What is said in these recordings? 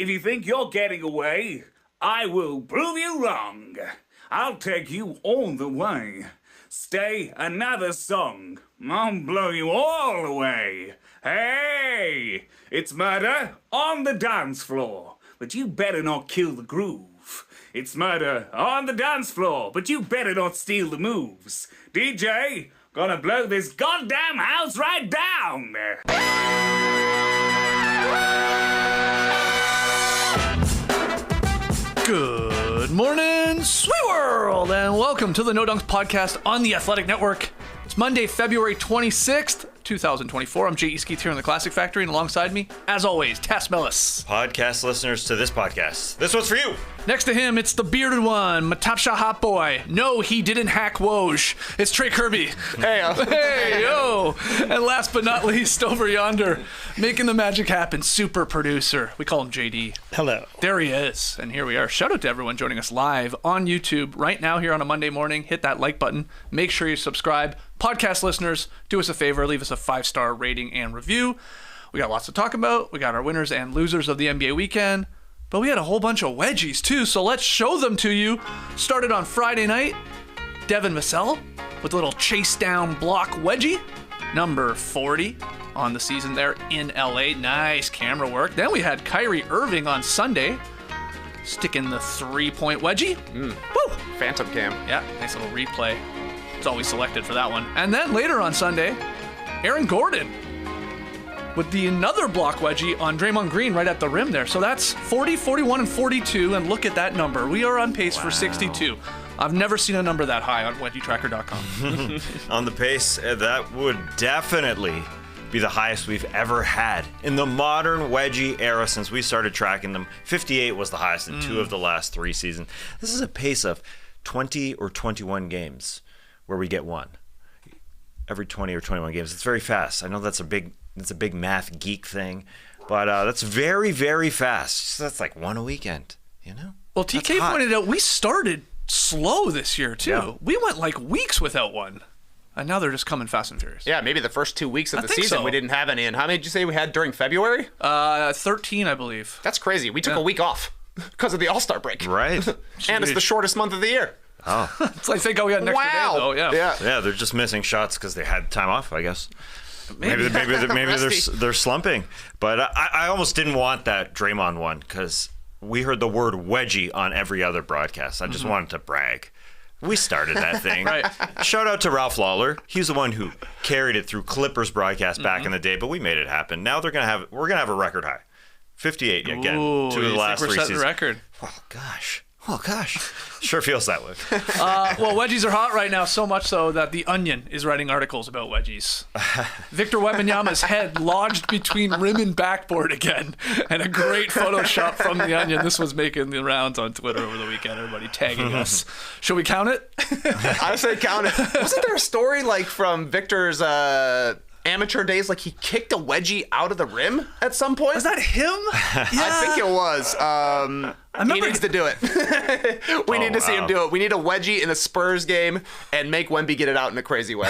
if you think you're getting away, I will prove you wrong. I'll take you all the way. Stay another song. I'll blow you all away. Hey, it's murder on the dance floor, but you better not kill the groove. It's murder on the dance floor, but you better not steal the moves. DJ, gonna blow this goddamn house right down. Good morning, sweet world, and welcome to the No Dunks podcast on the Athletic Network. It's Monday, February 26th, 2024. I'm Jay Easkeith here in the Classic Factory, and alongside me, as always, Tass Mellis. Podcast listeners to this podcast, this one's for you. Next to him, it's the bearded one, my top shot hot boy. No, he didn't hack Woj. It's Trae Kirby. Hey, yo. And last but not least, over yonder, making the magic happen, super producer. We call him JD. Hello. There he is. And here we are. Shout out to everyone joining us live on YouTube right now here on a Monday morning. Hit that like button. Make sure you subscribe. Podcast listeners, do us a favor. Leave us a 5-star rating and review. We got lots to talk about. We got our winners and losers of the NBA weekend. But we had a whole bunch of wedgies too, so let's show them to you. Started on Friday night, Devin Vassell with a little chase down block wedgie, number 40 on the season there in LA. Nice camera work. Then we had Kyrie Irving on Sunday, sticking the 3-point wedgie. Woo! Phantom cam. Yeah, nice little replay. It's always selected for that one. And then later on Sunday, Aaron Gordon with the another block wedgie on Draymond Green right at the rim there. So that's 40, 41, and 42, and look at that number. We are on pace for 62. I've never seen a number that high on wedgietracker.com. On the pace, that would definitely be the highest we've ever had in the modern wedgie era since we started tracking them. 58 was the highest in 2 of the last 3 seasons. This is a pace of 20 or 21 games where we get one. Every 20 or 21 games. It's very fast. I know that's a big math geek thing, but that's very, very fast. So that's like one a weekend, you know? Well, TK pointed out we started slow this year, too. Yeah. We went like weeks without one, and now they're just coming fast and furious. Yeah, maybe the first 2 weeks of the season so. We didn't have any. And how many did you say we had during February? 13, I believe. That's crazy. We took a week off because of the All-Star break. Right. And it's the shortest month of the year. Oh. It's like, thank God we got an extra day, though. Yeah, they're just missing shots because they had time off, I guess. Maybe they're slumping. But I almost didn't want that Draymond one because we heard the word wedgie on every other broadcast. I just wanted to brag. We started that thing. Right. Shout out to Ralph Lawler. He's the one who carried it through Clippers broadcast back in the day, but we made it happen. Now we're gonna have a record high. 58 again. Ooh, 2 of the last 3 seasons. The record. Oh gosh. Sure feels that way. Well, wedgies are hot right now, so much so that The Onion is writing articles about wedgies. Victor Wembanyama's head lodged between rim and backboard again, and a great Photoshop from The Onion. This was making the rounds on Twitter over the weekend, everybody tagging us. Should we count it? I say count it. Wasn't there a story like from Victor's amateur days, like he kicked a wedgie out of the rim at some point? Was that him? Yeah. I think it was. He needs to do it. We need to see him do it. We need a wedgie in a Spurs game and make Wemby get it out in a crazy way.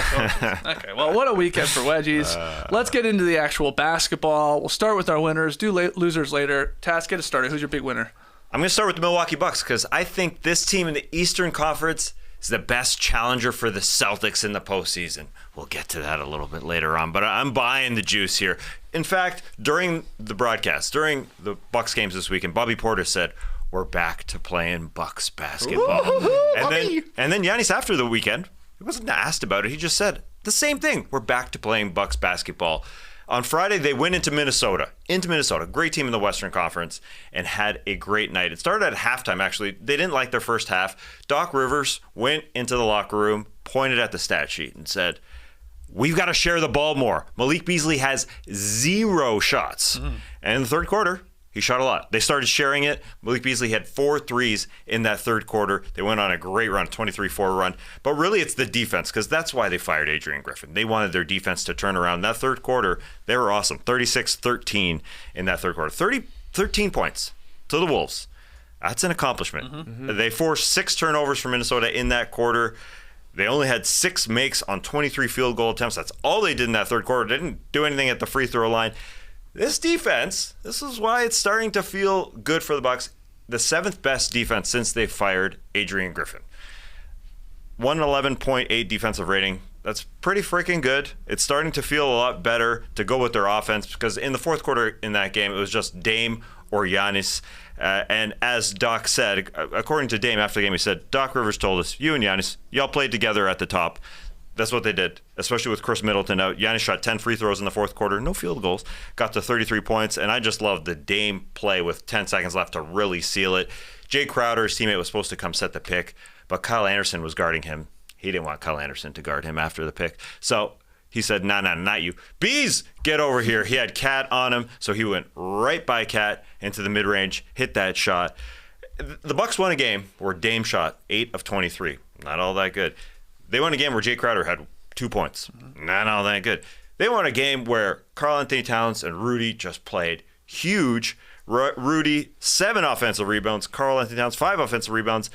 Okay, well, what a weekend for wedgies. Let's get into the actual basketball. We'll start with our winners, do losers later. Tass, get us started. Who's your big winner? I'm going to start with the Milwaukee Bucks because I think this team in the Eastern Conference is the best challenger for the Celtics in the postseason. We'll get to that a little bit later on, but I'm buying the juice here. In fact, during the broadcast, during the Bucks games this weekend, Bobby Porter said, "We're back to playing Bucks basketball." And then Giannis, after the weekend, he wasn't asked about it. He just said the same thing. We're back to playing Bucks basketball. On Friday, they went into Minnesota, great team in the Western Conference, and had a great night. It started at halftime, actually. They didn't like their first half. Doc Rivers went into the locker room, pointed at the stat sheet, and said, "We've got to share the ball more." Malik Beasley has 0 shots. And in the third quarter, he shot a lot. They started sharing it. Malik Beasley had 4 threes in that third quarter. They went on a great run, 23-4 run. But really, it's the defense, because that's why they fired Adrian Griffin. They wanted their defense to turn around. That third quarter, they were awesome. 36-13 in that third quarter. 13 points to the Wolves. That's an accomplishment. They forced 6 turnovers for Minnesota in that quarter. They only had 6 makes on 23 field goal attempts. That's all they did in that third quarter. They didn't do anything at the free throw line. this defense, this is why it's starting to feel good for the Bucks. The 7th best defense since they fired Adrian Griffin. 111.8 defensive rating. That's pretty freaking good. It's starting to feel a lot better to go with their offense because in the fourth quarter in that game, it was just Dame or Giannis. And as Doc said, according to Dame after the game, he said, Doc Rivers told us, you and Giannis, y'all played together at the top. That's what they did, especially with Chris Middleton out. Giannis shot 10 free throws in the fourth quarter, no field goals, got to 33 points, and I just loved the Dame play with 10 seconds left to really seal it. Jay Crowder, his teammate, was supposed to come set the pick, but Kyle Anderson was guarding him. He didn't want Kyle Anderson to guard him after the pick. So he said, no, not you. Bees, get over here. He had Cat on him, so he went right by Cat into the mid-range, hit that shot. The Bucks won a game where Dame shot 8 of 23. Not all that good. They won a game where Jay Crowder had 2 points. Not all that good. They won a game where Karl Anthony Towns and Rudy just played huge. Rudy, 7 offensive rebounds. Karl Anthony Towns, 5 offensive rebounds.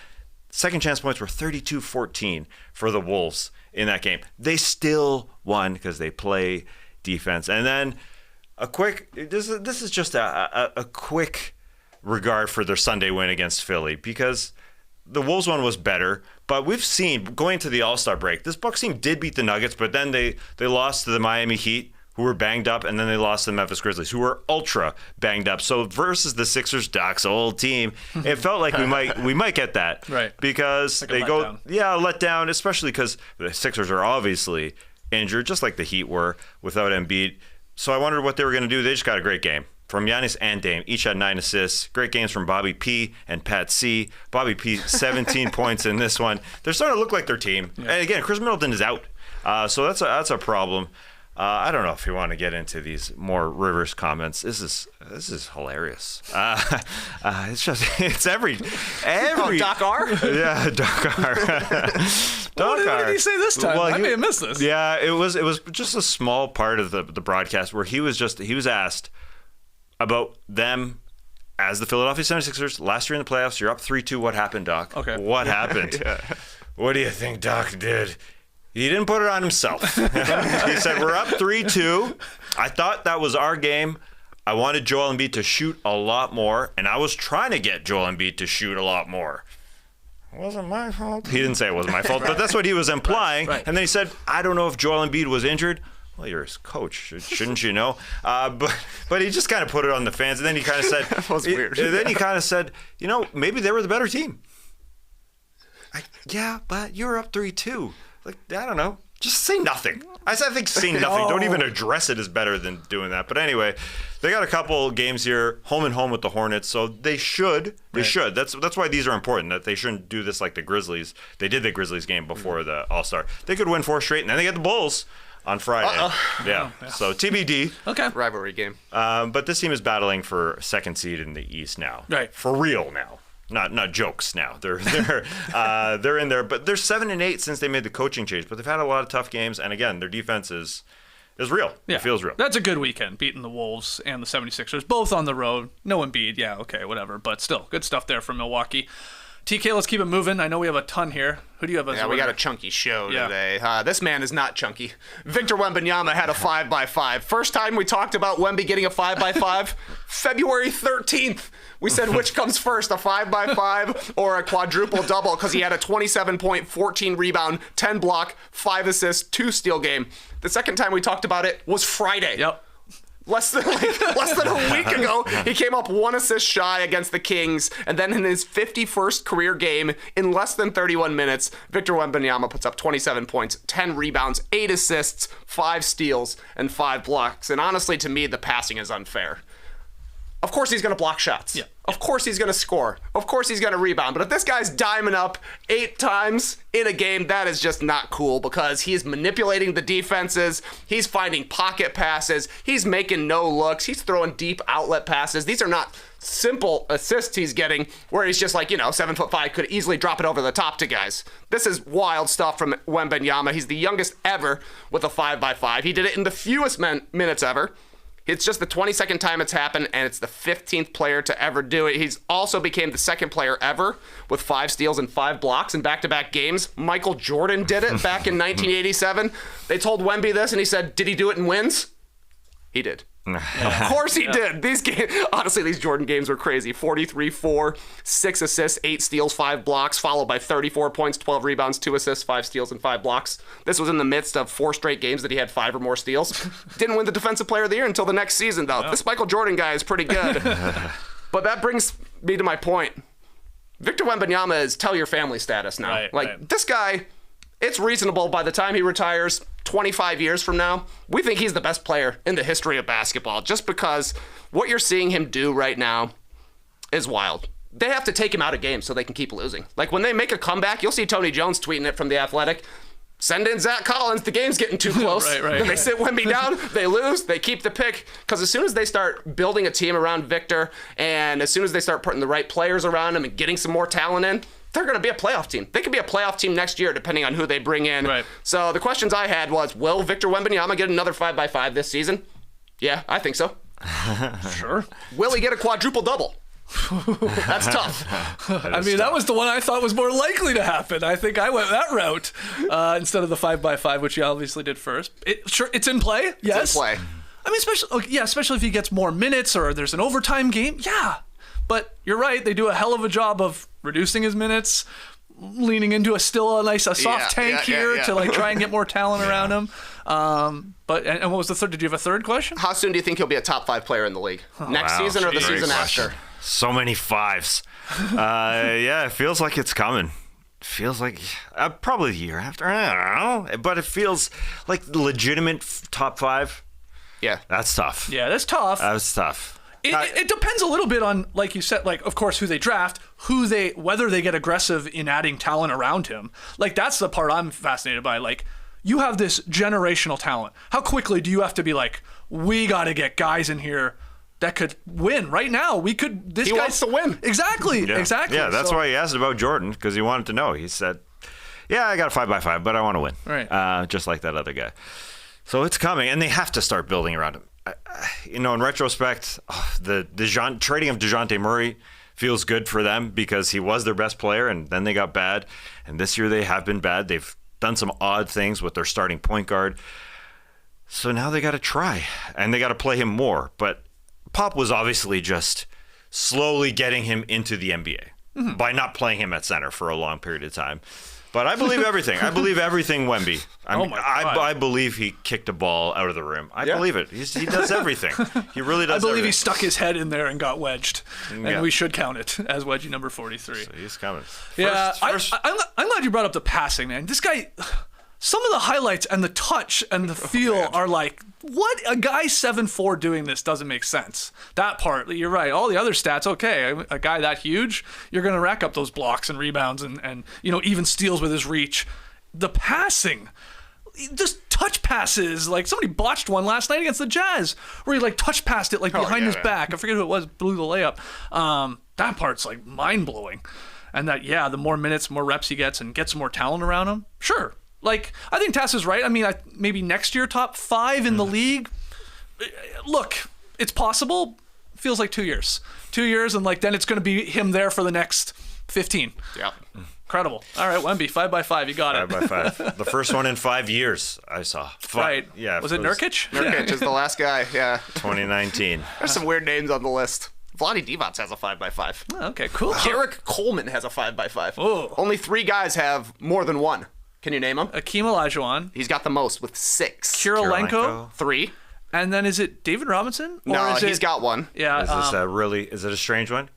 Second chance points were 32-14 for the Wolves in that game. They still won because they play defense. And then this is just a quick regard for their Sunday win against Philly because the Wolves one was better, but we've seen going to the All-Star break, this Bucks team did beat the Nuggets, but then they lost to the Miami Heat, who were banged up, and then they lost to the Memphis Grizzlies, who were ultra banged up. So versus the Sixers, Doc's old team, it felt like we might get that, right? Because like they go, let down, especially because the Sixers are obviously injured, just like the Heat were without Embiid. So I wondered what they were going to do. They just got a great game from Giannis and Dame. Each had 9 assists. Great games from Bobby P and Pat C. Bobby P, 17 points in this one. They're starting to look like their team. Yeah. And again, Chris Middleton is out. So that's a problem. I don't know if you want to get into these more Rivers comments. This is hilarious. It's every Doc R? Yeah, Doc R. What did he say this time? I may have missed this. Yeah, it was just a small part of the broadcast where he was asked about them as the Philadelphia 76ers last year in the playoffs. You're up 3-2. What happened, Doc? Okay. What happened? Yeah. What do you think Doc did? He didn't put it on himself. He said, we're up 3-2. I thought that was our game. I wanted Joel Embiid to shoot a lot more, and I was trying to get Joel Embiid to shoot a lot more. It wasn't my fault. He didn't say it wasn't my fault, but that's what he was implying. Right. And then he said, I don't know if Joel Embiid was injured. Well, you're his coach, shouldn't you know? But he just kind of put it on the fans, and then he kind of said, that was weird. Then he kind of said, maybe they were the better team. Yeah, but you're up 3-2. Like, I don't know. Just say nothing. I think saying nothing. Don't even address it is better than doing that. But anyway, they got a couple games here, home and home with the Hornets, so they should. They should. That's why these are important, that they shouldn't do this like the Grizzlies. They did the Grizzlies game before the All-Star. They could win 4 straight, and then they get the Bulls on Friday. Yeah. So TBD. Okay. Rivalry game. But this team is battling for second seed in the East now. Right. For real now. Not jokes now. They're in there, but they're 7-8 since they made the coaching change. But they've had a lot of tough games, and again, their defense is real. Yeah. It feels real. That's a good weekend, beating the Wolves and the 76ers, both on the road. No Embiid, yeah, okay, whatever. But still, good stuff there from Milwaukee. TK, let's keep it moving. I know we have a ton here. Who do you have as we got a chunky show today. This man is not chunky. Victor Wembanyama had a 5x5. First time we talked about Wemby getting a 5x5, February 13th. We said which comes first, a 5x5 or a quadruple double, because he had a 27-point, 14 rebound, 10 block, 5 assists, 2 steal game. The second time we talked about it was Friday. Yep. Less than a week ago, he came up 1 assist shy against the Kings, and then in his 51st career game, in less than 31 minutes, Victor Wembanyama puts up 27 points, 10 rebounds, 8 assists, 5 steals, and 5 blocks. And honestly, to me, the passing is unfair. Of course he's going to block shots. Yeah. Of course he's going to score. Of course he's going to rebound. But if this guy's diming up 8 times in a game, that is just not cool, because he's manipulating the defenses. He's finding pocket passes. He's making no looks. He's throwing deep outlet passes. These are not simple assists he's getting where he's just like, 7'5", could easily drop it over the top to guys. This is wild stuff from Wembanyama. He's the youngest ever with a 5x5. He did it in the fewest minutes ever. It's just the 22nd time it's happened, and it's the 15th player to ever do it. He's also became the second player ever with 5 steals and 5 blocks in back-to-back games. Michael Jordan did it back in 1987. They told Wemby this, and he said, did he do it in wins? He did. Of course he did. These games, honestly, these Jordan games were crazy. 43-4, 6 assists, 8 steals, 5 blocks, followed by 34 points, 12 rebounds, 2 assists, 5 steals, and 5 blocks. This was in the midst of 4 straight games that he had 5 or more steals. Didn't win the Defensive Player of the Year until the next season, though. This Michael Jordan guy is pretty good. But that brings me to my point. Victor Wembanyama is tell your family status now. This guy, it's reasonable by the time he retires 25 years from now, we think he's the best player in the history of basketball just because what you're seeing him do right now is wild. They have to take him out of games so they can keep losing. Like when they make a comeback, you'll see Tony Jones tweeting it from The Athletic. Send in Zach Collins, the game's getting too close. Then they sit Wemby down, they lose, they keep the pick. Because as soon as they start building a team around Victor, and as soon as they start putting the right players around him and getting some more talent in, they're going to be a playoff team. They could be a playoff team next year, depending on who they bring in. So the questions I had was, will Victor Wembanyama get another 5x5 this season? Yeah, I think so. Sure. Will he get a quadruple-double? That's tough. I mean, that was the one I thought was more likely to happen. I think I went that route instead of the 5x5, which you obviously did first. It's in play. Yes. It's in play. I mean, especially if he gets more minutes or there's an overtime game. Yeah. But you're right. They do a hell of a job of reducing his minutes, leaning into a soft tank here to like try and get more talent around him. But what was the third? Did you have a third question? How soon do you think he'll be a top 5 player in the league? Next season or the season after? So many 5s. Yeah, it feels like it's coming. Feels like probably the year after. I don't know, but it feels like legitimate top 5. Yeah, that's tough. Yeah, that's tough. That's tough. It depends a little bit on, like you said, like, of course, who they draft, whether they get aggressive in adding talent around him. Like, that's the part I'm fascinated by. Like, you have this generational talent. How quickly do you have to be like, we got to get guys in here that could win right now? He wants to win. Exactly. Exactly. Yeah, that's why he asked about Jordan, because he wanted to know. He said, yeah, I got a 5x5, but I want to win. Right. Just like that other guy. So it's coming, and they have to start building around him. In retrospect, the trading of DeJounte Murray feels good for them because he was their best player, and then they got bad. And this year they have been bad. They've done some odd things with their starting point guard. So now they got to try, and they got to play him more. But Pop was obviously just slowly getting him into the NBA by not playing him at center for a long period of time. But I believe everything. I believe everything Wemby. I believe he kicked a ball out of the rim. I believe it. He does everything. He really does everything. I believe he stuck his head in there and got wedged. And we should count it as wedgie number 43. So he's coming. I'm glad you brought up the passing, man. This guy, some of the highlights and the touch and the feel are like, what? A guy 7'4" doing this doesn't make sense. That part, you're right. All the other stats, okay. A guy that huge, you're going to rack up those blocks and rebounds and even steals with his reach. The passing, just touch passes. Like somebody botched one last night against the Jazz where he like touch passed it like behind his back. I forget who it was, blew the layup. That part's like mind blowing. And that, the more minutes, more reps he gets and gets more talent around him, sure. Like, I think Tass is right. I mean, maybe next year, top 5 in the league. Look, it's possible. Feels like 2 years. 2 years, and like then it's going to be him there for the next 15. Yeah. Incredible. All right, Wemby, 5x5. You got it. 5x5. The first one in 5 years I saw. Right. Yeah. Was it Nurkic? Nurkic is the last guy. Yeah. 2019. There's some weird names on the list. Vlade Divac has a 5x5. Oh, okay, cool. Eric Coleman has a 5x5. Oh. Only 3 guys have more than one. Can you name them? Akeem Olajuwon. He's got the most with 6. Kirilenko. 3. And then is it David Robinson? No, he's got one. Yeah. Is it a strange one?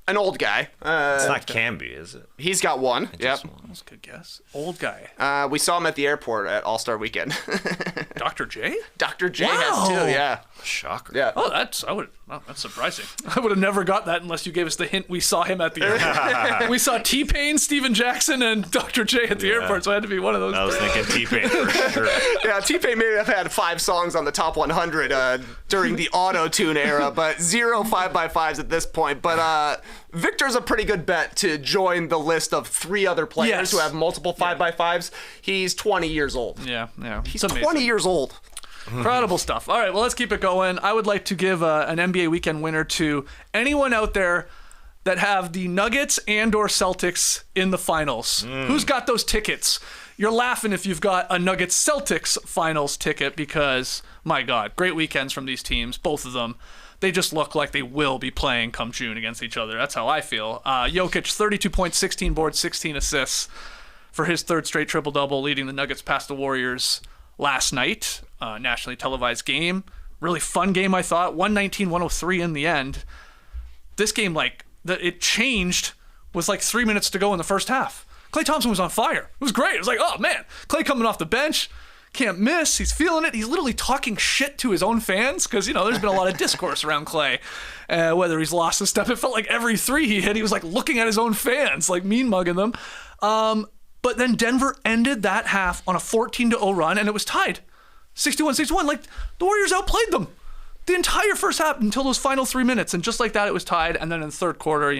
An old guy. It's not Camby, is it? He's got one. Yep. That's a good guess. Old guy. We saw him at the airport at All-Star Weekend. Dr. J? Dr. J has 2, yeah. Shocker. Yeah. Oh, that's surprising. I would have never got that unless you gave us the hint we saw him at the airport. We saw T-Pain, Steven Jackson, and Dr. J at the airport, so it had to be one of those. I was thinking T-Pain for sure. Yeah, T-Pain may have had 5 songs on the top 100 during the auto-tune era, but 0 5x5s at this point. But Victor's a pretty good bet to join the list of 3 other players who have multiple 5x5s. He's 20 years old. Yeah. He's 20 years old. Incredible stuff. All right, well, let's keep it going. I would like to give an NBA weekend winner to anyone out there that have the Nuggets and or Celtics in the finals. Who's got those tickets? you're laughing if you've got a Nuggets-Celtics Finals ticket because, my God, great weekends from these teams, both of them. They just look like they will be playing come June against each other. That's how I feel. Jokic, 32 points, 16 boards, 16 assists for his third straight triple-double, leading the Nuggets past the Warriors last night. Nationally televised game. Really fun game, I thought. 119-103 in the end. This game, it changed with 3 minutes to go in the first half. Klay Thompson was on fire. It was great. It was like, oh, man, Klay coming off the bench. Can't miss. He's feeling it. He's literally talking shit to his own fans because, there's been a lot of discourse around Klay, whether he's lost a step. It felt like every three he hit, he was looking at his own fans, mean mugging them. But then Denver ended that half on a 14-0 run, and it was tied. 61-61. The Warriors outplayed them the entire first half until those final 3 minutes. And just like that, it was tied. And then in the third quarter,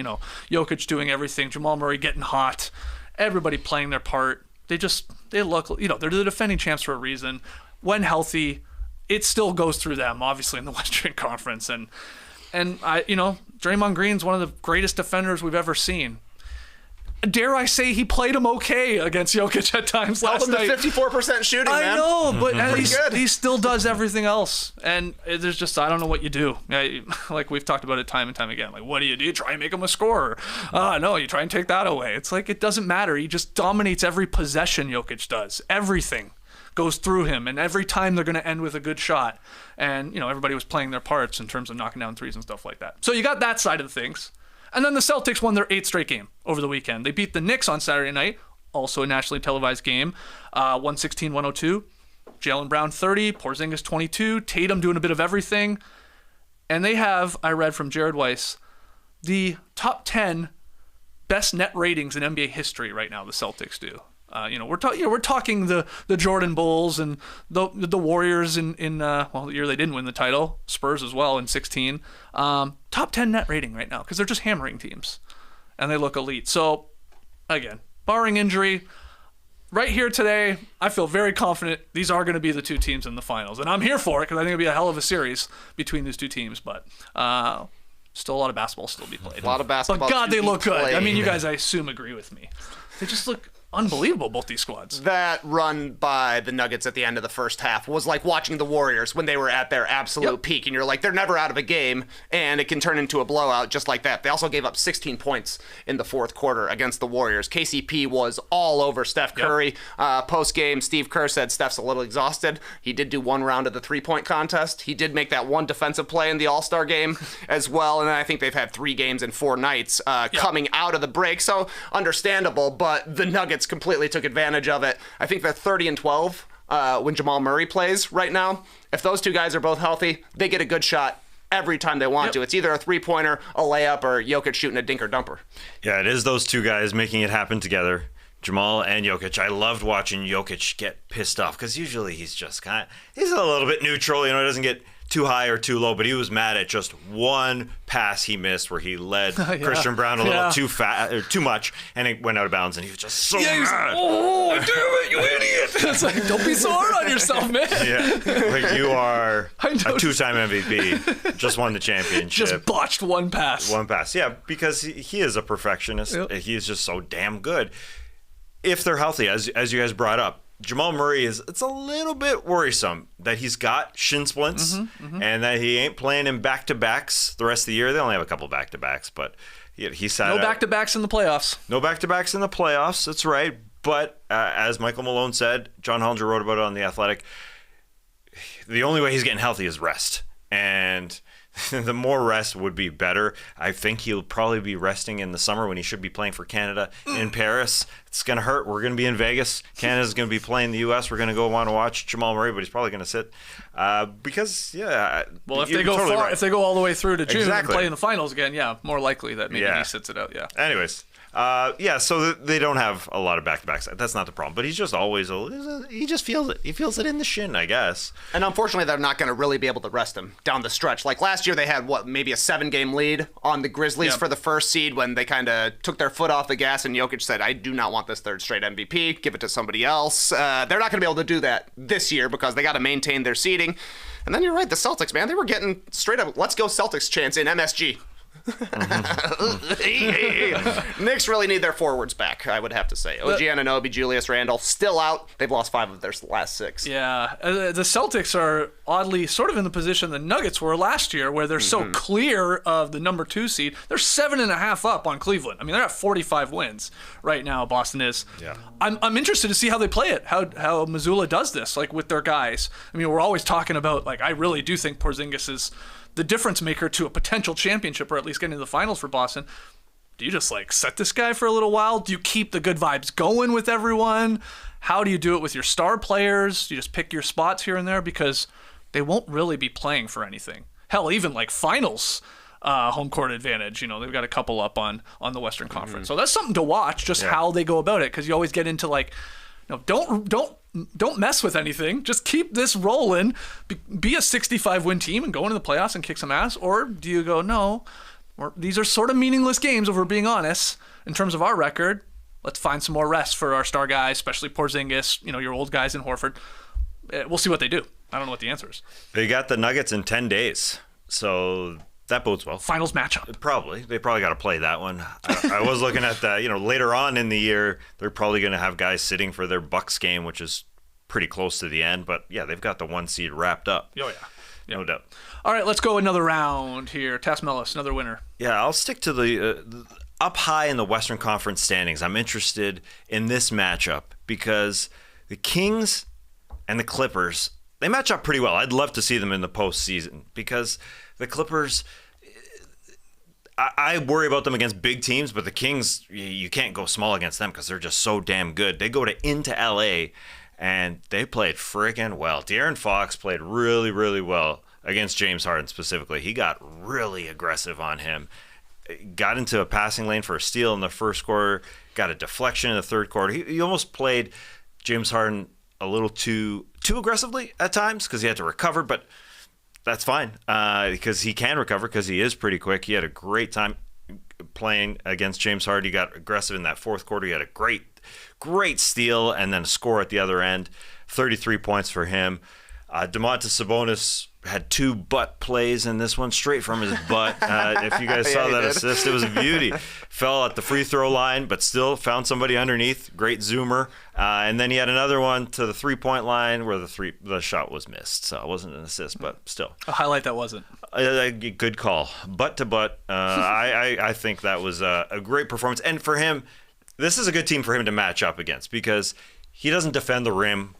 Jokic doing everything, Jamal Murray getting hot, everybody playing their part. They look, they're the defending champs for a reason. When healthy, it still goes through them, obviously, in the Western Conference. And Draymond Green's one of the greatest defenders we've ever seen. Dare I say he played him okay against Jokic at times last night. Held him to 54% shooting, man. I know, but at least he still does everything else. And there's just, I don't know what you do. We've talked about it time and time again. What do? You try and make him a scorer. No, you try and take that away. It's it doesn't matter. He just dominates every possession Jokic does. Everything goes through him, and every time they're going to end with a good shot. And, everybody was playing their parts in terms of knocking down threes and stuff like that. So you got that side of things. And then the Celtics won their 8th straight game over the weekend. They beat the Knicks on Saturday night, also a nationally televised game, 116-102. Jaylen Brown 30, Porzingis 22, Tatum doing a bit of everything. And they have, I read from Jared Weiss, the top 10 best net ratings in NBA history right now, the Celtics do. We're talking the Jordan Bulls and the Warriors in the year they didn't win the title, Spurs as well in 16. Top 10 net rating right now because they're just hammering teams, and they look elite. So, again, barring injury, right here today, I feel very confident these are going to be the two teams in the finals, and I'm here for it because I think it'll be a hell of a series between these two teams. But still a lot of basketball still to be played. A lot of basketball. But God, they look good. Played. I mean, you guys, I assume, agree with me. They just look unbelievable, both these squads. That run by the Nuggets at the end of the first half was like watching the Warriors when they were at their absolute peak, and you're like, they're never out of a game, and it can turn into a blowout just like that. They also gave up 16 points in the fourth quarter against the Warriors. KCP was all over Steph Curry. Post-game, Steve Kerr said Steph's a little exhausted. He did do one round of the three-point contest. He did make that one defensive play in the All-Star game as well, and then I think they've had 3 games in 4 nights coming out of the break, so understandable, but the Nuggets completely took advantage of it. I think they're 30-12 when Jamal Murray plays right now. If those two guys are both healthy, they get a good shot every time they want to. It's either a three-pointer, a layup, or Jokic shooting a dinker-dumper. Yeah, it is those two guys making it happen together. Jamal and Jokic. I loved watching Jokic get pissed off because usually he's just he's a little bit neutral. He doesn't get too high or too low, but he was mad at just one pass he missed where he led Christian Brown a little too fast or too much, and it went out of bounds, and he was just so mad. Oh, damn it, you idiot! It's don't be so hard on yourself, man. Yeah, you are a 2-time MVP, just won the championship. Just botched one pass. Yeah, because he is a perfectionist. Yep. He is just so damn good. If they're healthy, as you guys brought up, Jamal Murray it's a little bit worrisome that he's got shin splints and that he ain't playing in back-to-backs the rest of the year. They only have a couple back-to-backs, but he sat no back-to-backs in the playoffs. No back-to-backs in the playoffs, that's right. But as Michael Malone said, John Hollinger wrote about it on The Athletic, the only way he's getting healthy is rest. And the more rest would be better. I think he'll probably be resting in the summer when he should be playing for Canada in Paris. It's going to hurt. We're going to be in Vegas. Canada's going to be playing the U.S. We're going to go want to watch Jamal Murray, but he's probably going to sit because, well, if they go far, right. If they go all the way through to June and play in the finals again, more likely that maybe he sits it out, Anyways. So they don't have a lot of back-to-backs. That's not the problem. But he's just always he just feels it. He feels it in the shin, I guess. And unfortunately, they're not going to really be able to rest him down the stretch. Like last year, they had maybe a 7-game lead on the Grizzlies for the first seed when they kind of took their foot off the gas, and Jokic said, "I do not want this third straight MVP. Give it to somebody else." They're not going to be able to do that this year because they got to maintain their seeding. And then you're right, the Celtics, man, they were getting straight up "Let's go Celtics" chants in MSG. Knicks really need their forwards back, I would have to say. OG Anunoby, Julius Randle, still out. They've lost 5 of their last 6. Yeah, the Celtics are oddly sort of in the position the Nuggets were last year, where they're so clear of the number 2 seed. They're 7.5 up on Cleveland. I mean, they're at 45 wins right now. Boston is. Yeah. I'm interested to see how they play it. How Missoula does this, like with their guys. I mean, we're always talking about, like, I really do think Porzingis is the difference maker to a potential championship, or at least getting to the finals for Boston. Do you just like set this guy for a little while? Do you keep the good vibes going with everyone? How do you do it with your star players? Do you just pick your spots here and there? Because they won't really be playing for anything. Hell, even like finals home court advantage. You know, they've got a couple up on the Western Conference. So that's something to watch, just how they go about it. Because you always get into like, you know, don't mess with anything. Just keep this rolling. Be a 65-win team and go into the playoffs and kick some ass. Or do you go, no, these are sort of meaningless games if we're being honest in terms of our record. Let's find some more rest for our star guys, especially Porzingis, you know, your old guys in Horford. We'll see what they do. I don't know what the answer is. They got the Nuggets in 10 days, so that bodes well. Finals matchup. They probably got to play that one. I was looking at that. You know, later on in the year, they're probably going to have guys sitting for their Bucks game, which is pretty close to the end. But yeah, they've got the 1 seed wrapped up. Oh yeah, no doubt. All right, let's go another round here. Tas Melis, another winner. Yeah, I'll stick to the up high in the Western Conference standings. I'm interested in this matchup because the Kings and the Clippers, they match up pretty well. I'd love to see them in the postseason because the Clippers, I worry about them against big teams, but the Kings, you can't go small against them because they're just so damn good. They go into LA and they played freaking well. De'Aaron Fox played really, really well against James Harden specifically. He got really aggressive on him. Got into a passing lane for a steal in the first quarter, got a deflection in the third quarter. He almost played James Harden a little too aggressively at times because he had to recover, but that's fine because he can recover because he is pretty quick. He had a great time playing against James Harden. He got aggressive in that fourth quarter. He had a great steal and then a score at the other end. 33 points for him. Domantas Sabonis had 2 butt plays in this one, straight from his butt. If you guys saw that assist, it was a beauty. Fell at the free throw line, but still found somebody underneath. Great zoomer. And then he had another one to the 3-point line where the shot was missed. So it wasn't an assist, but still. A highlight that wasn't. A good call. Butt to butt. I think that was a great performance. And for him, this is a good team for him to match up against because he doesn't defend the rim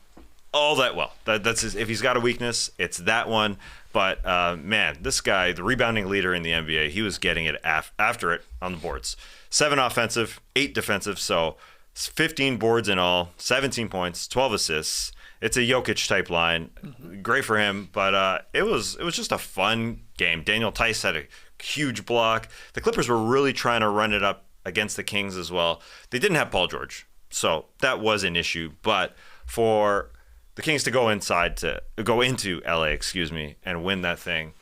all that well. That's if he's got a weakness, it's that one. But man, this guy, the rebounding leader in the NBA, he was getting it after it on the boards. 7 offensive, 8 defensive, so 15 boards in all, 17 points, 12 assists. It's a Jokic type line. Great for him, but it was just a fun game. Daniel Tice had a huge block. The Clippers were really trying to run it up against the Kings as well. They didn't have Paul George, so that was an issue. But for the Kings to go into LA, and win that thing,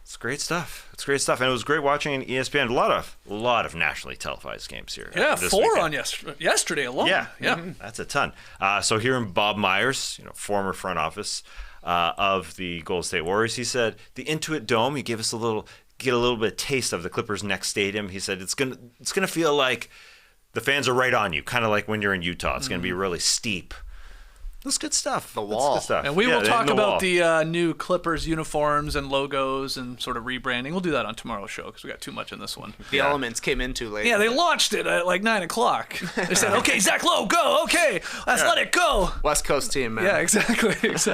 it's great stuff. And it was great watching on ESPN. A lot of nationally televised games here. Yeah, this 4 weekend. on yesterday alone. Yeah, that's a ton. So hearing Bob Myers, former front office of the Golden State Warriors, he said the Intuit Dome. He gave us get a little bit of taste of the Clippers' next stadium. He said it's gonna feel like the fans are right on you, kind of like when you're in Utah. It's gonna be really steep. That's good stuff. The wall. Good stuff. And we will talk about wall. the new Clippers uniforms and logos and sort of rebranding. We'll do that on tomorrow's show because we got too much in this one. The elements came in too late. Yeah, they launched it at like 9 o'clock. They said, okay, Zach Lowe, go. Okay, let's let it go. West Coast team, man. Yeah, exactly. West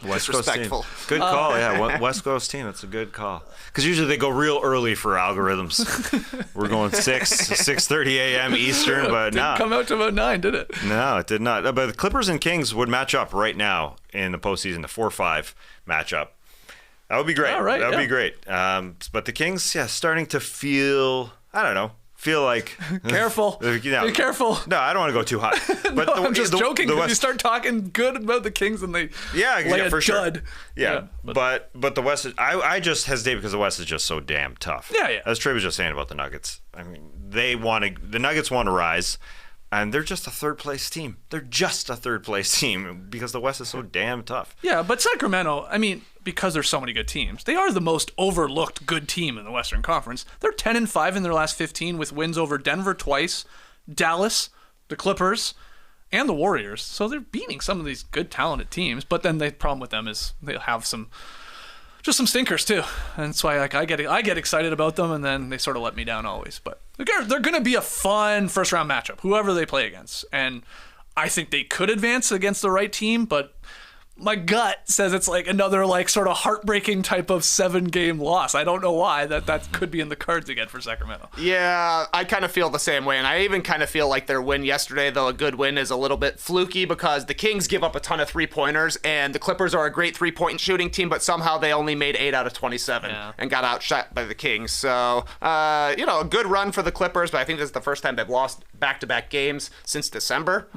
Coast Respectful. team. Good call, yeah. West Coast team, that's a good call. Because usually they go real early for algorithms. We're going 6:30 a.m. Eastern, but Didn't come out to about 9, did it? No, it did not. But the Clippers and Kings would match up right now in the postseason, the 4-5 matchup. That would be great. All right, that would be great. But the Kings, starting to feel like Careful. Be careful. No, I don't want to go too hot. But No, I'm just joking. If you start talking good about the Kings and they lay a for dud. Sure. Yeah, but the West is, I just hesitate because the West is just so damn tough. Yeah. As Trae was just saying about the Nuggets. I mean, the Nuggets want to rise, and they're just a third place team. They're just a third place team because the West is so damn tough. Yeah, but Sacramento, I mean, because there's so many good teams. They are the most overlooked good team in the Western Conference. They're 10-5 in their last 15 with wins over Denver twice, Dallas, the Clippers, and the Warriors. So they're beating some of these good, talented teams. But then the problem with them is they have some stinkers too, and that's why I get excited about them, and then they sort of let me down always. But they're going to be a fun first round matchup, whoever they play against, and I think they could advance against the right team, but my gut says it's like another like sort of heartbreaking type of 7-game loss. I don't know why that could be in the cards again for Sacramento. Yeah, I kind of feel the same way, and I even kind of feel like their win yesterday, though a good win, is a little bit fluky because the Kings give up a ton of three-pointers, and the Clippers are a great three-point shooting team, but somehow they only made 8 out of 27 and got outshot by the Kings. So, a good run for the Clippers, but I think this is the first time they've lost back-to-back games since December,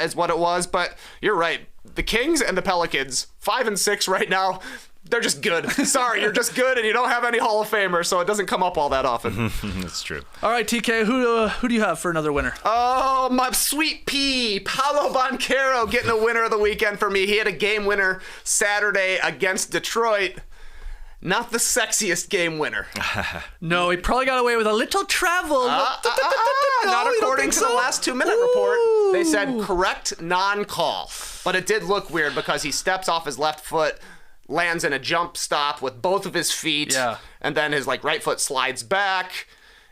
is what it was. But you're right. The Kings and the Pelicans, 5 and 6 right now, they're just good. Sorry, you're just good, and you don't have any Hall of Famers, so it doesn't come up all that often. That's true. All right, TK, who do you have for another winner? Oh, my sweet pea, Paolo Banchero getting a winner of the weekend for me. He had a game winner Saturday against Detroit. Not the sexiest game winner. No, he probably got away with a little travel. Not according to the last 2-minute report. They said correct non-call. But it did look weird because he steps off his left foot, lands in a jump stop with both of his feet, and then his right foot slides back.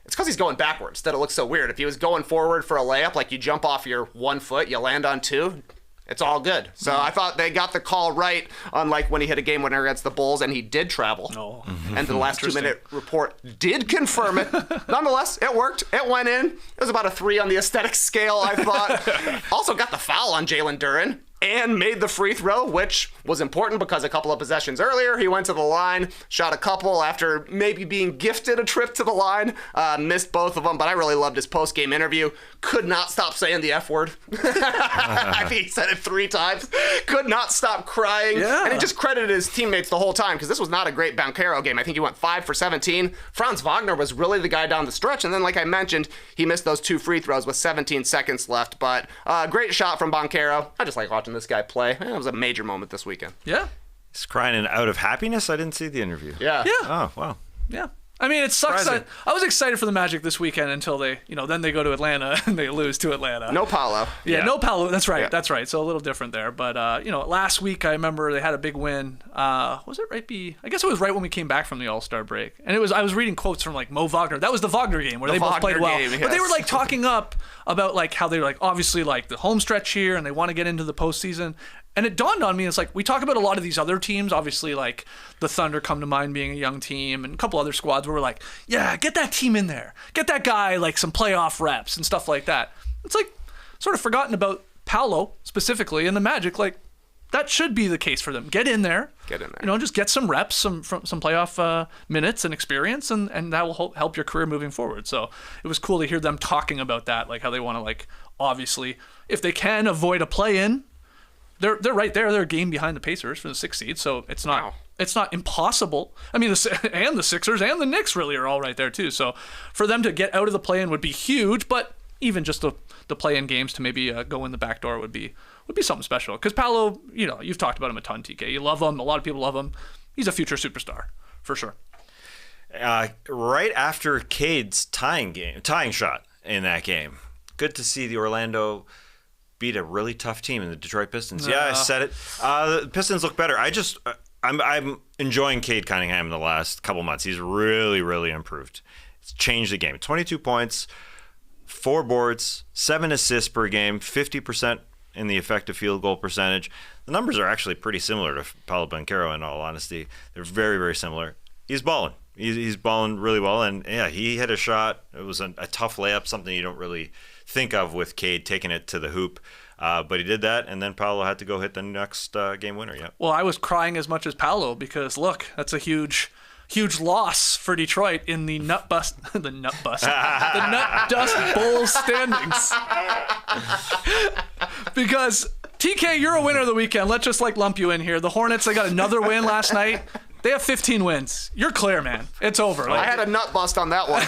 It's because he's going backwards that it looks so weird. If he was going forward for a layup, like you jump off your one foot, you land on two, it's all good. So I thought they got the call right, unlike when he hit a game winner against the Bulls, and he did travel. Oh. And the last 2-minute report did confirm it. Nonetheless, it worked. It went in. It was about a 3 on the aesthetic scale, I thought. Also got the foul on Jalen Duren and made the free throw, which was important because a couple of possessions earlier, he went to the line, shot a couple after maybe being gifted a trip to the line, missed both of them, but I really loved his post-game interview. Could not stop saying the F word. I think he said it 3 times. Could not stop crying. Yeah. And he just credited his teammates the whole time because this was not a great Banchero game. I think he went 5 for 17. Franz Wagner was really the guy down the stretch, and then like I mentioned, he missed those 2 free throws with 17 seconds left, but great shot from Banchero. I just like watching this guy play. It was a major moment this weekend. Yeah. He's crying out of happiness? I didn't see the interview. Yeah. Oh, wow. Yeah. I mean, it sucks. I was excited for the Magic this weekend until they, then they go to Atlanta and they lose to Atlanta. No Paolo. Yeah, no Paolo. That's right. Yeah. That's right. So a little different there. But, last week I remember they had a big win. Was it right? I guess it was right when we came back from the All-Star break. And I was reading quotes from Mo Wagner. That was the Wagner game where they both played well. Yes. But they were talking up about how they're obviously the home stretch here and they want to get into the postseason. And it dawned on me, it's we talk about a lot of these other teams, obviously the Thunder come to mind being a young team and a couple other squads where we're yeah, get that team in there. Get that guy some playoff reps and stuff like that. It's sort of forgotten about Paolo specifically and the Magic. That should be the case for them. Get in there. Get in there. Just get some reps, some playoff minutes and experience, and that will help your career moving forward. So it was cool to hear them talking about that, how they want to obviously, if they can avoid a play-in, they're right there. They're a game behind the Pacers for the 6th seed, so it's not impossible. I mean, and the Sixers and the Knicks really are all right there too. So for them to get out of the play-in would be huge, but even just the play-in games to maybe go in the back door would be something special. Because Paolo, you've talked about him a ton, TK. You love him. A lot of people love him. He's a future superstar for sure. Right after Cade's tying shot in that game, good to see the Orlando beat a really tough team in the Detroit Pistons. Yeah, I said it. The Pistons look better. I'm enjoying Cade Cunningham in the last couple months. He's really, really improved. It's changed the game. 22 points, 4 boards, 7 assists per game, 50% in the effective field goal percentage. The numbers are actually pretty similar to Paolo Banchero, in all honesty. They're very, very similar. He's balling. He's balling really well, and yeah, he hit a shot. It was a tough layup, something you don't really think of with Cade taking it to the hoop. But he did that, and then Paolo had to go hit the next game winner. Yeah. Well, I was crying as much as Paolo because look, that's a huge loss for Detroit in the Nut Dust Bowl standings. Because TK, you're a winner of the weekend. Let's just lump you in here. The Hornets, they got another win last night. They have 15 wins. You're clear, man. It's over. I had a nut bust on that one.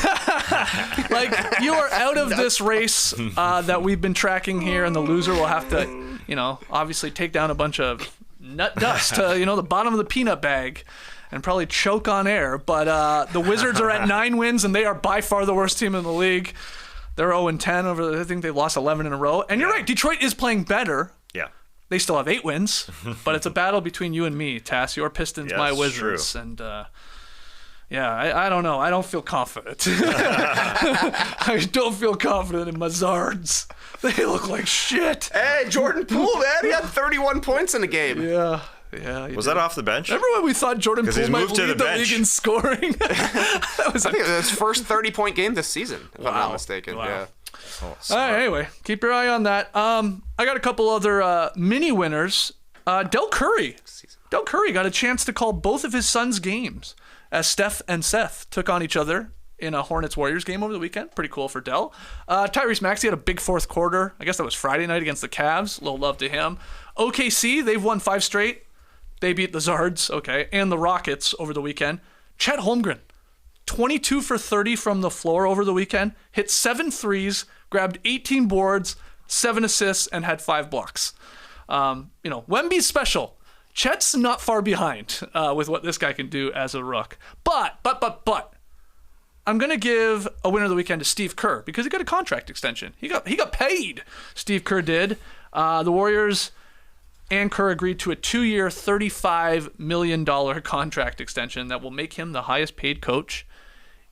You are out of this race that we've been tracking here, and the loser will have to, obviously take down a bunch of nut dust to, the bottom of the peanut bag and probably choke on air. But the Wizards are at 9 wins, and they are by far the worst team in the league. They're 0-10 I think they lost 11 in a row. And you're right, Detroit is playing better. Yeah. They still have 8 wins, but it's a battle between you and me, Tass. Your Pistons, my Wizards. True. And I don't know. I don't feel confident. I don't feel confident in my Zards. They look like shit. Hey, Jordan Poole, man. He had 31 points in the game. Yeah. Was that off the bench? Remember when we thought Jordan Poole might lead the league in scoring? I think it was his first 30-point game this season, if I'm not mistaken. Wow. Yeah. All right, anyway, keep your eye on that. I got a couple other mini winners. Del Curry. Del Curry got a chance to call both of his sons' games as Steph and Seth took on each other in a Hornets-Warriors game over the weekend. Pretty cool for Del. Tyrese Maxey had a big fourth quarter. I guess that was Friday night against the Cavs. Little love to him. OKC, they've won 5 straight. They beat the Zards, and the Rockets over the weekend. Chet Holmgren, 22 for 30 from the floor over the weekend, hit 7 threes, grabbed 18 boards, 7 assists, and had 5 blocks. Wemby's special. Chet's not far behind with what this guy can do as a rook. But, I'm going to give a winner of the weekend to Steve Kerr because he got a contract extension. He got paid, Steve Kerr did. The Warriors and Kerr agreed to a 2-year, $35 million contract extension that will make him the highest paid coach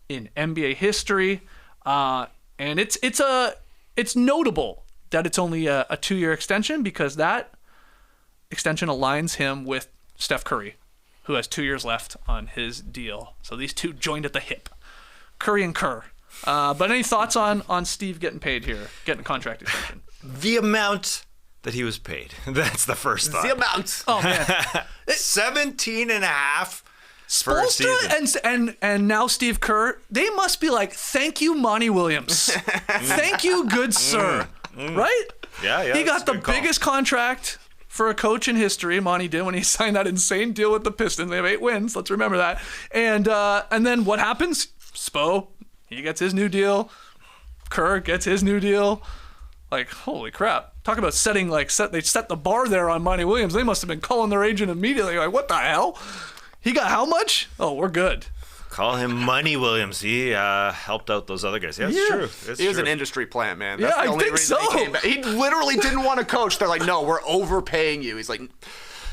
in NBA history. And it's notable that it's only a 2-year extension because that extension aligns him with Steph Curry, who has 2 years left on his deal. So these two joined at the hip, Curry and Kerr. But any thoughts on Steve getting paid here, getting a contract extension? The amount that he was paid. That's the first thought. The amount. Oh, man. 17 and a half for a Spoelstra and now Steve Kerr, they must be like, thank you, Monty Williams. Thank you, good sir. Right? Yeah. He got the biggest contract for a coach in history. Monty did when he signed that insane deal with the Pistons. They have 8 wins. Let's remember that. And then what happens? Spo, he gets his new deal. Kerr gets his new deal. Like, holy crap. Talk about they set the bar there on Monty Williams. They must have been calling their agent immediately. Like, what the hell? He got how much? Oh, we're good. Call him Money Williams. He helped out those other guys. Yeah, it's true. He was an industry plant, man. That's the only I think reason so. he came back. He literally didn't want to coach. They're like, no, we're overpaying you. He's like,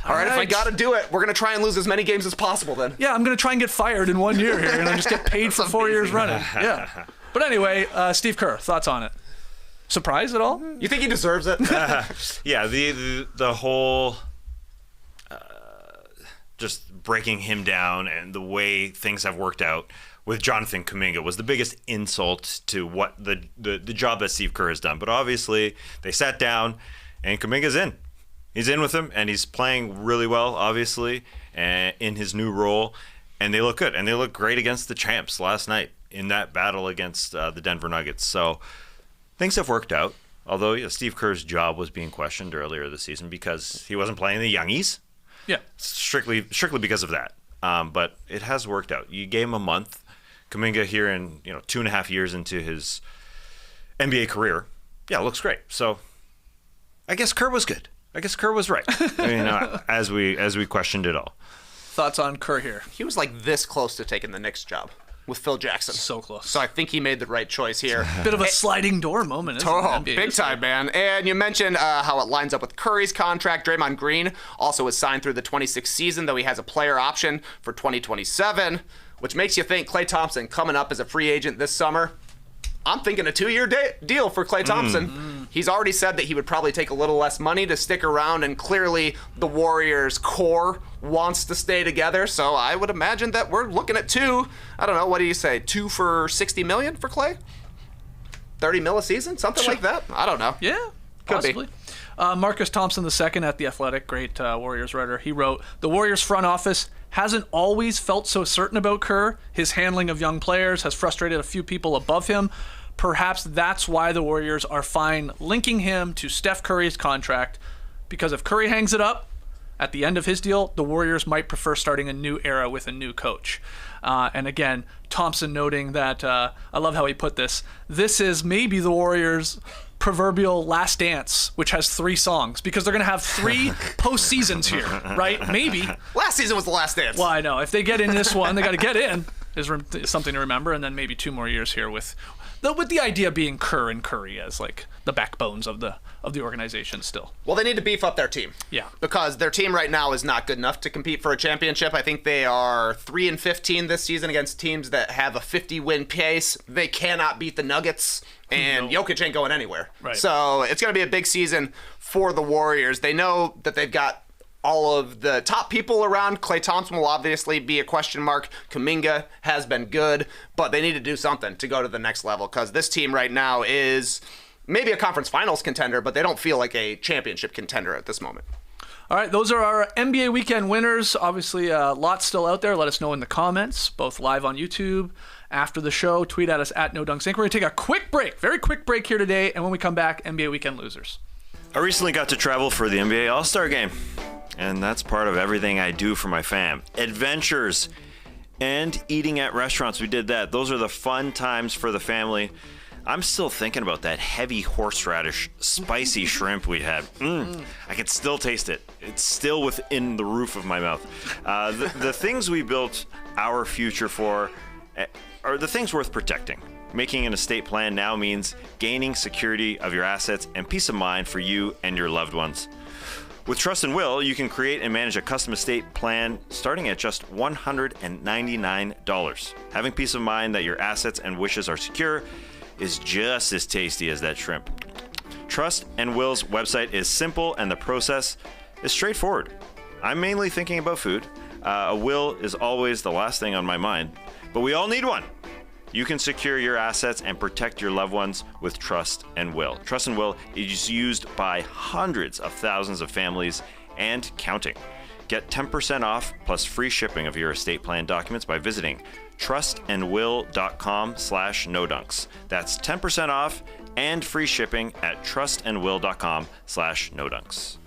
all right, if I got to do it, we're going to try and lose as many games as possible then. Yeah, I'm going to try and get fired in 1 year here, and I just get paid for 4 years running. Yeah. But anyway, Steve Kerr, thoughts on it? Surprised at all? You think he deserves it? Yeah, the whole just breaking him down and the way things have worked out with Jonathan Kuminga was the biggest insult to what the job that Steve Kerr has done. But obviously, they sat down, and Kuminga's in. He's in with him, and he's playing really well, obviously, in his new role. And they look good, and they look great against the champs last night in that battle against the Denver Nuggets. So things have worked out, although Steve Kerr's job was being questioned earlier this season because he wasn't playing the youngies. Yeah. Strictly because of that. But it has worked out. You gave him a month. Kuminga here in 2.5 years into his NBA career, looks great. So I guess Kerr was good. I guess Kerr was right. As we questioned it all. Thoughts on Kerr here? He was like this close to taking the Knicks job with Phil Jackson. So close. So I think he made the right choice here. Bit of a sliding door moment, isn't it? Big time, man. And you mentioned how it lines up with Curry's contract. Draymond Green also is signed through the 26th season, though he has a player option for 2027, which makes you think Klay Thompson coming up as a free agent this summer. I'm thinking a 2-year deal for Klay Thompson. He's already said that he would probably take a little less money to stick around, and clearly the Warriors core wants to stay together, so I would imagine that we're looking at 2. I don't know, what do you say, 2 for $60 million for Klay? 30 mil a season? Something like that? I don't know. Yeah, Could be. possibly. Marcus Thompson II at The Athletic, great Warriors writer, he wrote, "The Warriors front office hasn't always felt so certain about Kerr. His handling of young players has frustrated a few people above him. Perhaps that's why the Warriors are fine linking him to Steph Curry's contract, because if Curry hangs it up at the end of his deal, the Warriors might prefer starting a new era with a new coach." And again, Thompson noting that, I love how he put this, this is maybe the Warriors' proverbial Last Dance, which has 3 songs, because they're going to have 3 postseasons here, right? Maybe. Last season was the Last Dance. Well, I know. If they get in this one, they got to get in. Is something to remember, and then maybe 2 more years here with the idea being Kerr and Curry as like the backbones of the organization still. Well, they need to beef up their team. Yeah. Because their team right now is not good enough to compete for a championship. I think they are 3-15 this season against teams that have a 50-win pace. They cannot beat the Nuggets, and Jokic ain't going anywhere. Right. So it's going to be a big season for the Warriors. They know that they've got all of the top people around. Klay Thompson will obviously be a question mark. Kuminga has been good, but they need to do something to go to the next level, because this team right now is maybe a conference finals contender, but they don't feel like a championship contender at this moment. All right, those are our NBA weekend winners. Obviously, a lot still out there. Let us know in the comments, both live on YouTube, after the show. Tweet at us at NoDunksInc. We're going to take a quick break, very quick break here today, and when we come back, NBA weekend losers. I recently got to travel for the NBA All-Star Game, and that's part of everything I do for my fam. Adventures and eating at restaurants. We did that. Those are the fun times for the family. I'm still thinking about that heavy horseradish, spicy shrimp we had. I can still taste it. It's still within the roof of my mouth. The things we built our future for are the things worth protecting. Making an estate plan now means gaining security of your assets and peace of mind for you and your loved ones. With Trust and Will, you can create and manage a custom estate plan starting at just $199. Having peace of mind that your assets and wishes are secure is just as tasty as that shrimp. Trust and Will's website is simple and the process is straightforward. I'm mainly thinking about food. A will is always the last thing on my mind, but we all need one. You can secure your assets and protect your loved ones with Trust and Will. Trust and Will is used by hundreds of thousands of families and counting. Get 10% off plus free shipping of your estate plan documents by visiting trustandwill.com/nodunks. That's 10% off and free shipping at trustandwill.com/nodunks.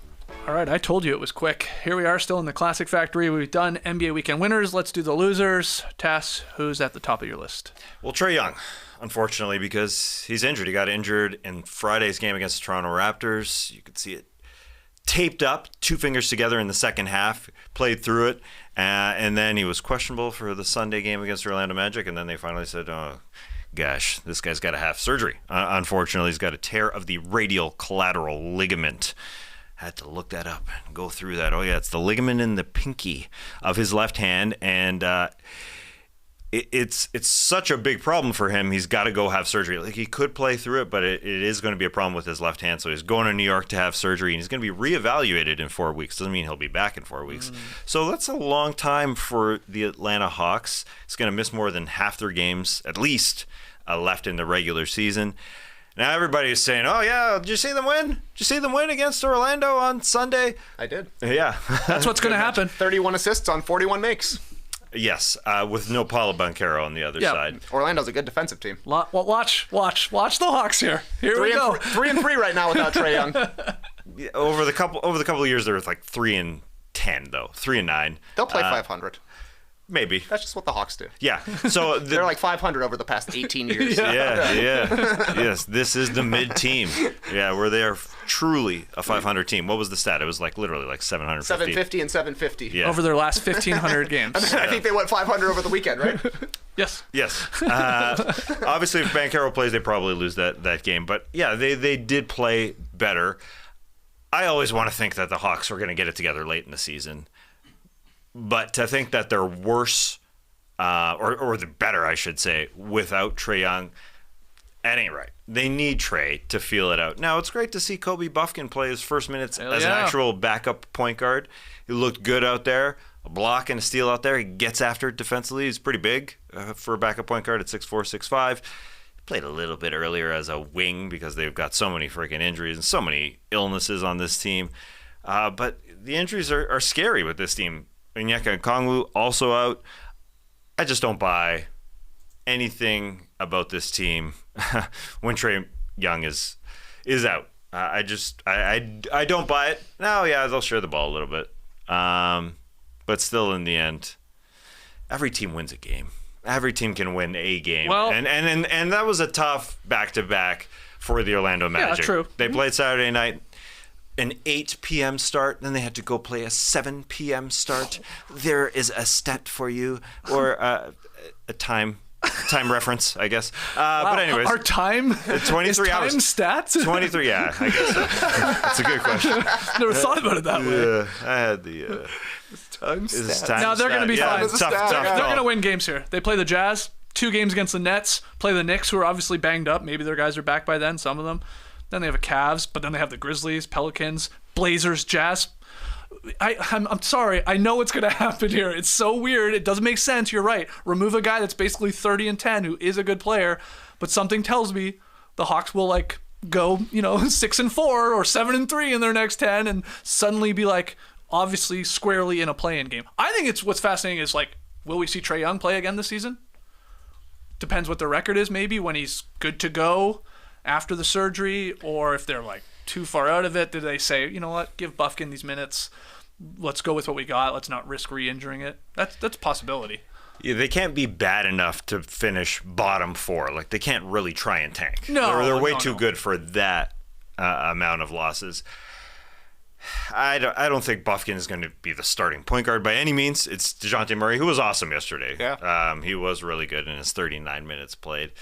All right, I told you it was quick. Here we are still in the Classic Factory. We've done NBA weekend winners. Let's do the losers. Tess, who's at the top of your list? Well, Trae Young, unfortunately, because he's injured. He got injured in Friday's game against the Toronto Raptors. You could see it taped up, 2 fingers together in the second half, played through it, and then he was questionable for the Sunday game against Orlando Magic, and then they finally said, oh, gosh, this guy's got to have surgery. Unfortunately, he's got a tear of the radial collateral ligament. Had to look that up and go through that. Oh, yeah, it's the ligament in the pinky of his left hand, and it's such a big problem for him. He's got to go have surgery. Like, he could play through it, but it is going to be a problem with his left hand. So he's going to New York to have surgery, and he's going to be reevaluated in 4 weeks. Doesn't mean he'll be back in 4 weeks. So that's a long time for the Atlanta Hawks. He's going to miss more than half their games, at least, left in the regular season. Now everybody is saying, oh, yeah, did you see them win? Did you see them win against Orlando on Sunday? I did. Yeah. That's what's going to happen. 31 assists on 41 makes. Yes, with no Paolo Banchero on the other side. Orlando's a good defensive team. Watch the Hawks here. Here we go. 3-3 right now without Trae Young. Over the couple of years, they were like 3-10 though, 3-9. They'll play 500. Maybe. That's just what the Hawks do. Yeah. So they're like 500 over the past 18 years. Yeah. Yes, this is the mid team. Yeah, where they are truly a 500 team. What was the stat? It was like literally like 750. 750 and 750. Yeah. Over their last 1,500 games. I think they went 500 over the weekend, right? Yes. Obviously, if Banchero plays, they probably lose that game. But yeah, they did play better. I always want to think that the Hawks are going to get it together late in the season. But to think that they're worse, or the better, I should say, without Trae Young, that ain't right. They need Trae to feel it out. Now, it's great to see Kobe Buffkin play his first minutes as an actual backup point guard. He looked good out there. A block and a steal out there. He gets after it defensively. He's pretty big for a backup point guard at 6'4", 6'5". Played a little bit earlier as a wing because they've got so many freaking injuries and so many illnesses on this team. But the injuries are scary with this team. Onyeka Okongwu also out. I just don't buy anything about this team when Trae Young is out. I don't buy it. Now, yeah, they'll share the ball a little bit. But still, in the end, every team wins a game. Every team can win a game. Well, and that was a tough back-to-back. for the Orlando Magic. true. They played Saturday night, an 8 p.m. start, then they had to go play a 7 p.m. start. There is a stat for you, or a time reference, I guess. But anyways, our time 23 is time hours. stats. 23, yeah, I guess so. That's a good question. Never thought about it that way. Yeah, I had the Time is stat. time Now they're going to be yeah, fine. tough, tough They're call. going to win games here. They play the Jazz, 2 games against the Nets, play the Knicks, who are obviously banged up. Maybe their guys are back by then, some of them. Then they have the Cavs, but then they have the Grizzlies, Pelicans, Blazers, Jazz. I'm sorry. I know what's going to happen here. It's so weird. It doesn't make sense. You're right. Remove a guy that's basically 30-10 who is a good player, but something tells me the Hawks will go 6-4 or 7-3 in their next 10 and suddenly be obviously squarely in a play-in game. I think what's fascinating is will we see Trae Young play again this season? Depends what their record is, maybe when he's good to go after the surgery, or if they're too far out of it. Do they say, you know what, give Bufkin these minutes, let's go with what we got, let's not risk re-injuring it? That's a possibility. Yeah, they can't be bad enough to finish bottom 4. They can't really try and tank. No, they're way no, too no. good for that amount of losses. I don't think Bufkin is going to be the starting point guard by any means. It's DeJounte Murray, who was awesome yesterday. Yeah. He was really good in his 39 minutes played.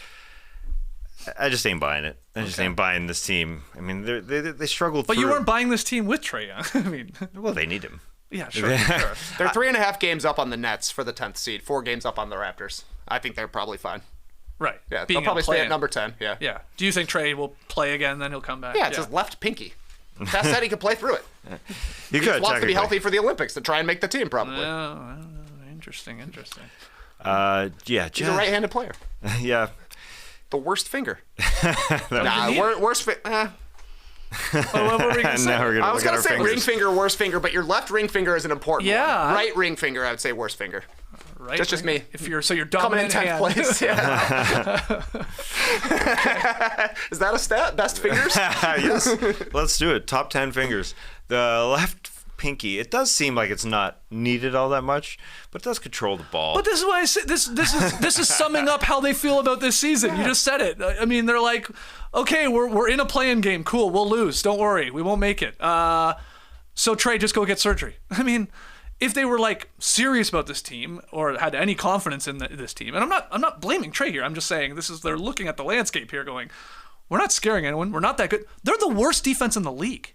I just ain't buying it. I just ain't buying this team. I mean, they struggled. But through. you weren't buying this team with Trae Young. I mean, Well, they need him. yeah, sure. Sure. They're 3.5 games up on the Nets for the 10th seed, 4 games up on the Raptors. I think they're probably fine. Right. Yeah, Being they'll probably a stay play-in. at number 10. Yeah. Yeah. Do you think Trae will play again, then he'll come back? Yeah, it's his left pinky. Tess said he could play through it. He He could wants to be technically. healthy for the Olympics to try and make the team, probably. Oh, I don't know. Interesting. Yeah, He's a right-handed player. Yeah. The worst finger. need worst finger. Oh, what were we gonna say? Now we're I gonna was look at going our to say fingers. ring finger, worst finger, but your left ring finger is an important Yeah. one. Right ring finger, I would say worst finger. Right. That's just me. If you're Coming in dominant 10th hand. place. Yeah. Is that a stat? Best fingers? Yes. Let's do it. Top 10 fingers. The left pinky, it does seem like it's not needed all that much, but it does control the ball. But this is why I say this is summing up how they feel about this season. You just said it. I mean, they're like, okay, we're in a play-in game. Cool, we'll lose. Don't worry, we won't make it. So Trae, just go get surgery. I mean, if they were serious about this team or had any confidence in this team, and I'm not blaming Trae here. I'm just saying they're looking at the landscape here, going, we're not scaring anyone. We're not that good. They're the worst defense in the league.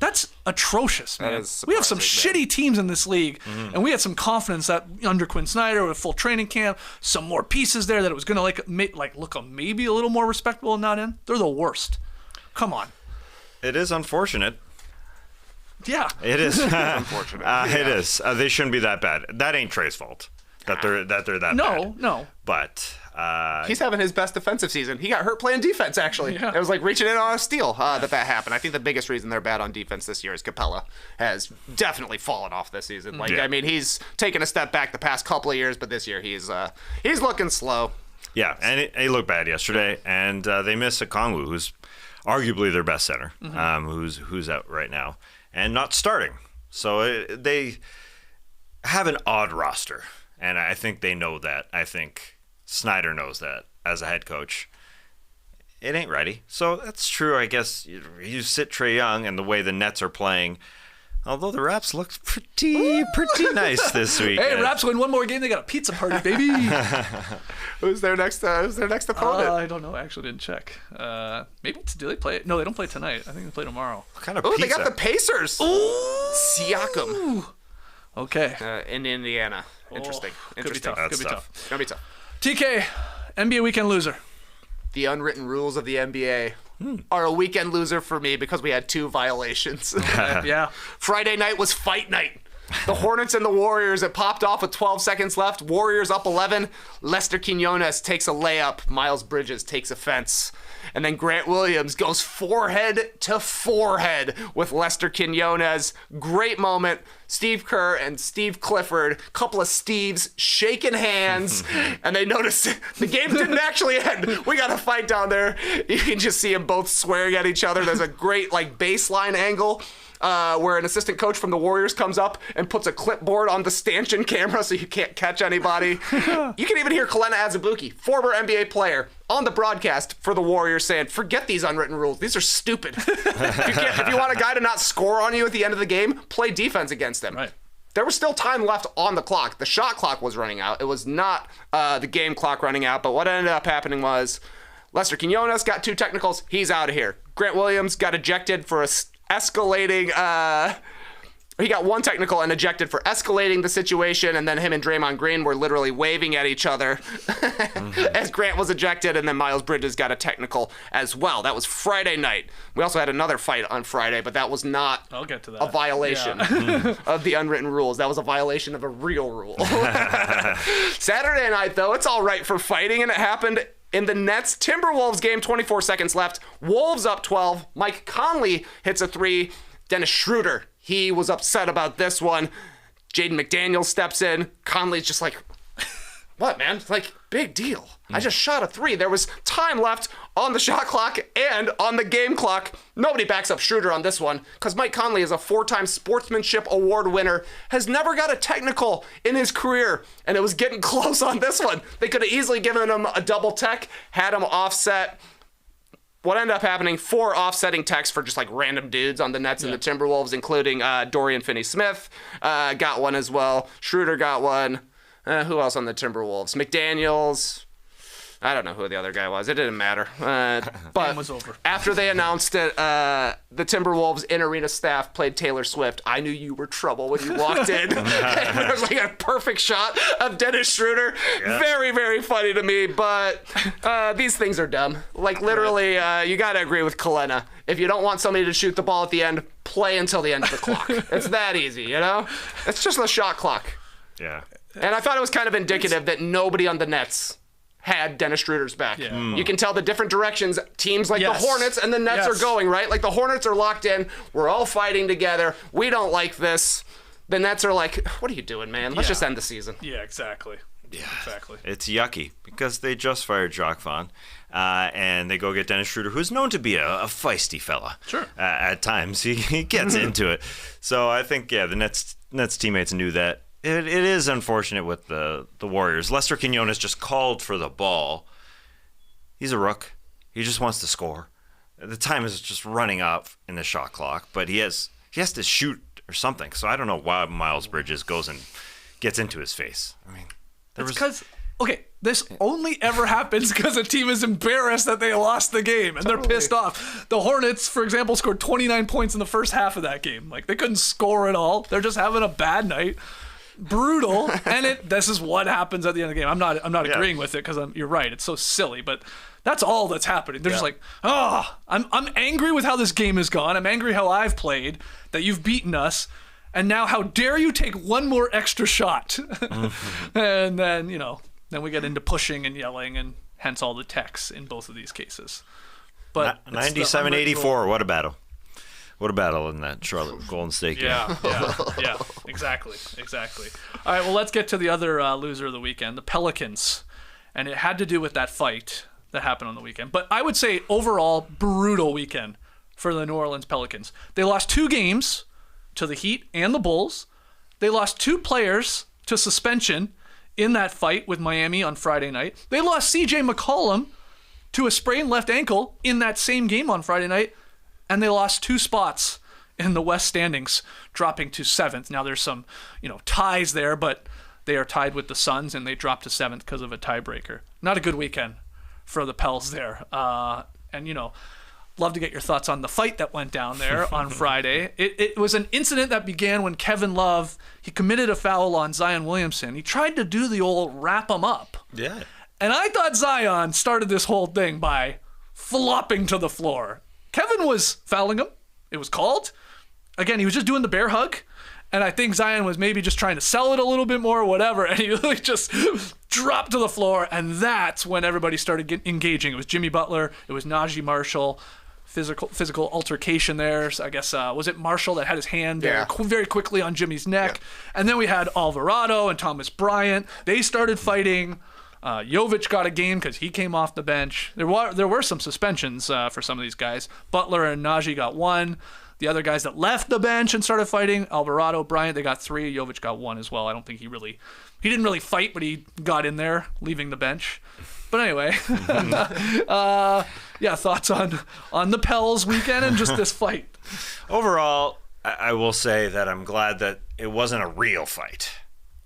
That's atrocious, man. is We have some surprising, shitty teams in this league, and we had some confidence that under Quinn Snyder with full training camp, some more pieces there that it was going to look maybe a little more respectable and not in. They're the worst. Come on. It is unfortunate. Yeah. It is. Unfortunate. It is. They shouldn't be that bad. That ain't Trae's fault. That they're that bad. No. But He's having his best defensive season. He got hurt playing defense, actually. Yeah. It was reaching in on a steal that happened. I think the biggest reason they're bad on defense this year is Capella has definitely fallen off this season. Yeah. I mean, he's taken a step back the past couple of years, but this year he's looking slow. yeah, and he looked bad yesterday, and they missed Okongwu, who's arguably their best center, who's out right now and not starting. So they have an odd roster, and I think they know that. I think Snyder knows that as a head coach. It ain't ready. So that's true, I guess. You sit Trae Young and the way the Nets are playing, although the Raps looked pretty nice this week. Hey, Raps win one more game. They got a pizza party, baby. Who's their next opponent? I don't know. I actually didn't check. Maybe do they play? No, they don't play tonight. I think they play tomorrow. What kind of Oh, pizza? they got the Pacers. Siakam Okay. in Indiana. Interesting. Could be Interesting. tough. Could be That's tough. It's gonna be tough. TK, NBA weekend loser. The unwritten rules of the NBA are a weekend loser for me because we had 2 violations. Yeah. Friday night was fight night. The Hornets and the Warriors, it popped off with 12 seconds left. Warriors up 11. Lester Quinones takes a layup. Miles Bridges takes offense. And then Grant Williams goes forehead to forehead with Lester Quinones. Great moment. Steve Kerr and Steve Clifford, couple of Steves shaking hands, and they notice the game didn't actually end. We got a fight down there. You can just see them both swearing at each other. There's a great baseline angle where an assistant coach from the Warriors comes up and puts a clipboard on the stanchion camera so you can't catch anybody. You can even hear Kalena Azubuike, former NBA player, on the broadcast for the Warriors saying, forget these unwritten rules. These are stupid. If you want a guy to not score on you at the end of the game, play defense against him. Right. There was still time left on the clock. The shot clock was running out. It was not the game clock running out. But what ended up happening was Lester Quinones got 2 technicals. He's out of here. Grant Williams got ejected for escalating. He got 1 technical and ejected for escalating the situation, and then him and Draymond Green were literally waving at each other as Grant was ejected, and then Miles Bridges got a technical as well. That was Friday night. We also had another fight on Friday, but that was not I'll get to that. a violation of the unwritten rules. That was a violation of a real rule. Saturday night, though, it's all right for fighting, and it happened in the Nets Timberwolves game, 24 seconds left. Wolves up 12. Mike Conley hits a 3. Dennis Schroeder, he was upset about this one. Jaden McDaniels steps in. Conley's just like, what, man? It's like, big deal. I just shot a 3. There was time left on the shot clock and on the game clock. Nobody backs up Schroeder on this one because Mike Conley is a 4-time Sportsmanship Award winner, has never got a technical in his career, and it was getting close on this one. They could have easily given him a double tech, had him offset. What ended up happening, 4 offsetting techs for just like random dudes on the Nets and the Timberwolves, including Dorian Finney-Smith got one as well. Schroeder got one. Who else on the Timberwolves? McDaniels. I don't know who the other guy was. It didn't matter. But was over. After they announced it, the Timberwolves in-arena staff played Taylor Swift. I knew you were trouble when you walked in. There was like a perfect shot of Dennis Schroeder. Yeah. Very, very funny to me. But these things are dumb. Like literally, you got to agree with Kalena. If you don't want somebody to shoot the ball at the end, play until the end of the clock. It's that easy, you know? It's just the shot clock. Yeah. And I thought it was kind of indicative that nobody on the Nets had Dennis Schroeder's back. Yeah. You can tell the different directions teams like the Hornets and the Nets are going, right? Like the Hornets are locked in. We're all fighting together. We don't like this. The Nets are like, what are you doing, man? Let's just end the season. Yeah, exactly. Yeah, exactly. It's yucky because they just fired Jacques Vaughn, and they go get Dennis Schroeder, who's known to be a feisty fella. Sure. At times he gets into it. So I think the Nets teammates knew that. It is unfortunate with the Warriors. Lester Quinones just called for the ball. He's a rook. He just wants to score. The time is just running up in the shot clock, but he has to shoot or something. So I don't know why Miles Bridges goes and gets into his face. I mean, this only ever happens because a team is embarrassed that they lost the game and they're pissed off. The Hornets, for example, scored 29 points in the first half of that game. Like they couldn't score at all. They're just having a bad night. Brutal, and this is what happens at the end of the game. I'm not agreeing with it because you're right. It's so silly, but that's all that's happening. They're just like, I'm angry with how this game has gone. I'm angry how I've played, that you've beaten us, and now how dare you take one more extra shot? And then then we get into pushing and yelling, and hence all the techs in both of these cases. But 97-84, what a battle. What a battle in that Charlotte Golden State game. Yeah, exactly. All right, well, let's get to the other loser of the weekend, the Pelicans. And it had to do with that fight that happened on the weekend. But I would say overall, brutal weekend for the New Orleans Pelicans. They lost 2 games to the Heat and the Bulls. They lost 2 players to suspension in that fight with Miami on Friday night. They lost C.J. McCollum to a sprained left ankle in that same game on Friday night. And they lost 2 spots in the West standings, dropping to 7th. Now there's some, ties there, but they are tied with the Suns, and they dropped to 7th because of a tiebreaker. Not a good weekend for the Pels there. And love to get your thoughts on the fight that went down there on Friday. It was an incident that began when Kevin Love, he committed a foul on Zion Williamson. He tried to do the old wrap him up. Yeah. And I thought Zion started this whole thing by flopping to the floor. Kevin was fouling him. It was called. Again, he was just doing the bear hug. And I think Zion was maybe just trying to sell it a little bit more or whatever. And he really just dropped to the floor. And that's when everybody started engaging. It was Jimmy Butler. It was Najee Marshall. Physical altercation there. So I guess, was it Marshall that had his hand very quickly on Jimmy's neck? Yeah. And then we had Alvarado and Thomas Bryant. They started fighting. Jovic got a game because he came off the bench. There were some suspensions for some of these guys. Butler and Najee got 1. The other guys that left the bench and started fighting, Alvarado, Bryant, they got 3. Jovic got 1 as well. I don't think he didn't really fight, but he got in there, leaving the bench. But anyway, thoughts on the Pels weekend and just this fight. Overall, I will say that I'm glad that it wasn't a real fight.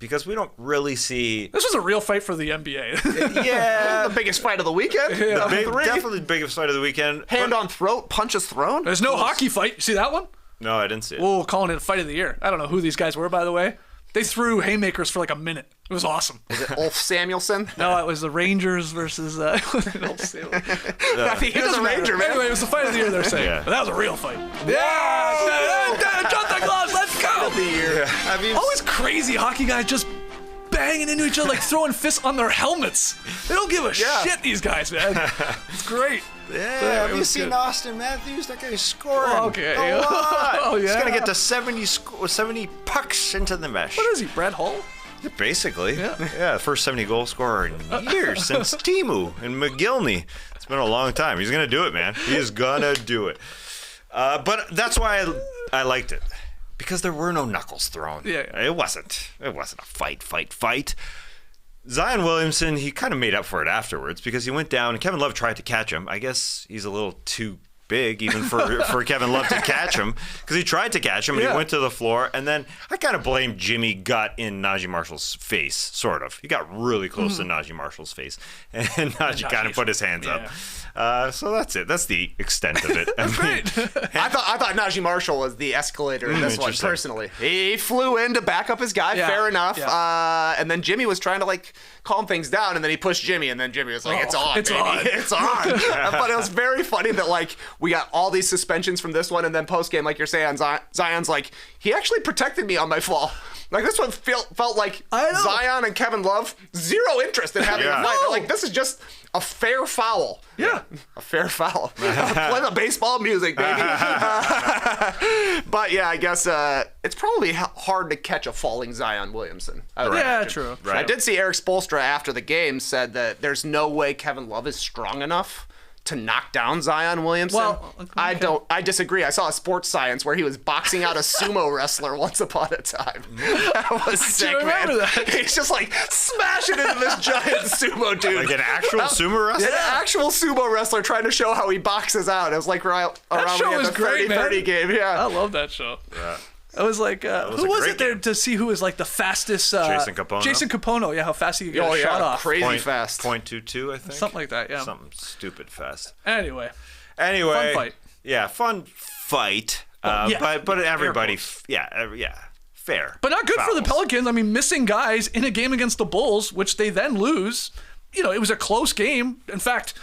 Because we don't really see... This was a real fight for the NBA. Yeah. The biggest fight of the weekend. Yeah. Definitely the biggest fight of the weekend. Hand on throat, punches thrown. There's no hockey fight. You see that one? No, I didn't see it. We'll calling it a fight of the year. I don't know who these guys were, by the way. They threw haymakers for like a minute. It was awesome. Was it Ulf Samuelsson? No, it was the Rangers versus Ulf Samuelsson. I think he was a Ranger, man. Anyway, it was the fight of the year, they're saying. Yeah. But that was a real fight. Yeah! Drop the gloves, let's go! Of the year. Always crazy hockey guys just banging into each other, like throwing fists on their helmets. They don't give a shit, these guys, man. It's great. Yeah, have you seen Austin Matthews? That guy's scoring. Oh, okay. A lot. Oh, yeah. He's going to get to 70 pucks into the mesh. What is he, Brett Hull? Basically. Yeah. First 70 goal scorer in years since Timu and McGillney. It's been a long time. He's going to do it, man. He is going to do it. But that's why I liked it. Because there were no knuckles thrown. Yeah. It wasn't a fight. Zion Williamson, he kind of made up for it afterwards because he went down and Kevin Love tried to catch him. I guess he's a little too big even for Kevin Love to catch him because he tried to catch him and he went to the floor. And then I kind of blame Jimmy got in Najee Marshall's face, sort of. He got really close to Najee Marshall's face and Najee kind of put his hands up. So that's it. That's the extent of it. That's great. I thought Najee Marshall was the escalator in this one, personally. He flew in to back up his guy, fair enough. Yeah. And then Jimmy was trying to, calm things down, and then he pushed Jimmy, and then Jimmy was like, it's on, it's baby. on. It's on. But it was very funny that, we got all these suspensions from this one, and then post-game, like you're saying, Zion's like, he actually protected me on my fall. This one felt like Zion and Kevin Love, zero interest in having a fight. They're like, this is just a fair foul. Yeah. A fair foul. Play the baseball music, baby. But yeah, I guess it's probably hard to catch a falling Zion Williamson. Yeah, true. Right. I did see Eric Spoelstra after the game said that there's no way Kevin Love is strong enough to knock down Zion Williamson. Well, okay. I disagree. I saw a sports science where he was boxing out a sumo wrestler once upon a time. That was sick, man. That. He's just smashing into this giant sumo dude. Like an actual sumo wrestler? Yeah, an actual sumo wrestler trying to show how he boxes out. It was around show when he was had the great, 30-30 man. game. Yeah. I love that show. Yeah. I was like, who was it there game. to see who was the fastest? Jason Capono. Jason Capono, how fast he could get a shot off. Crazy fast. 0.22, I think. Something like that, yeah. Something stupid fast. Anyway. Fun fight. Yeah, fun fight. But everybody, fair. But not good for the Fouls. Pelicans. I mean, missing guys in a game against the Bulls, which they then lose. It was a close game. In fact,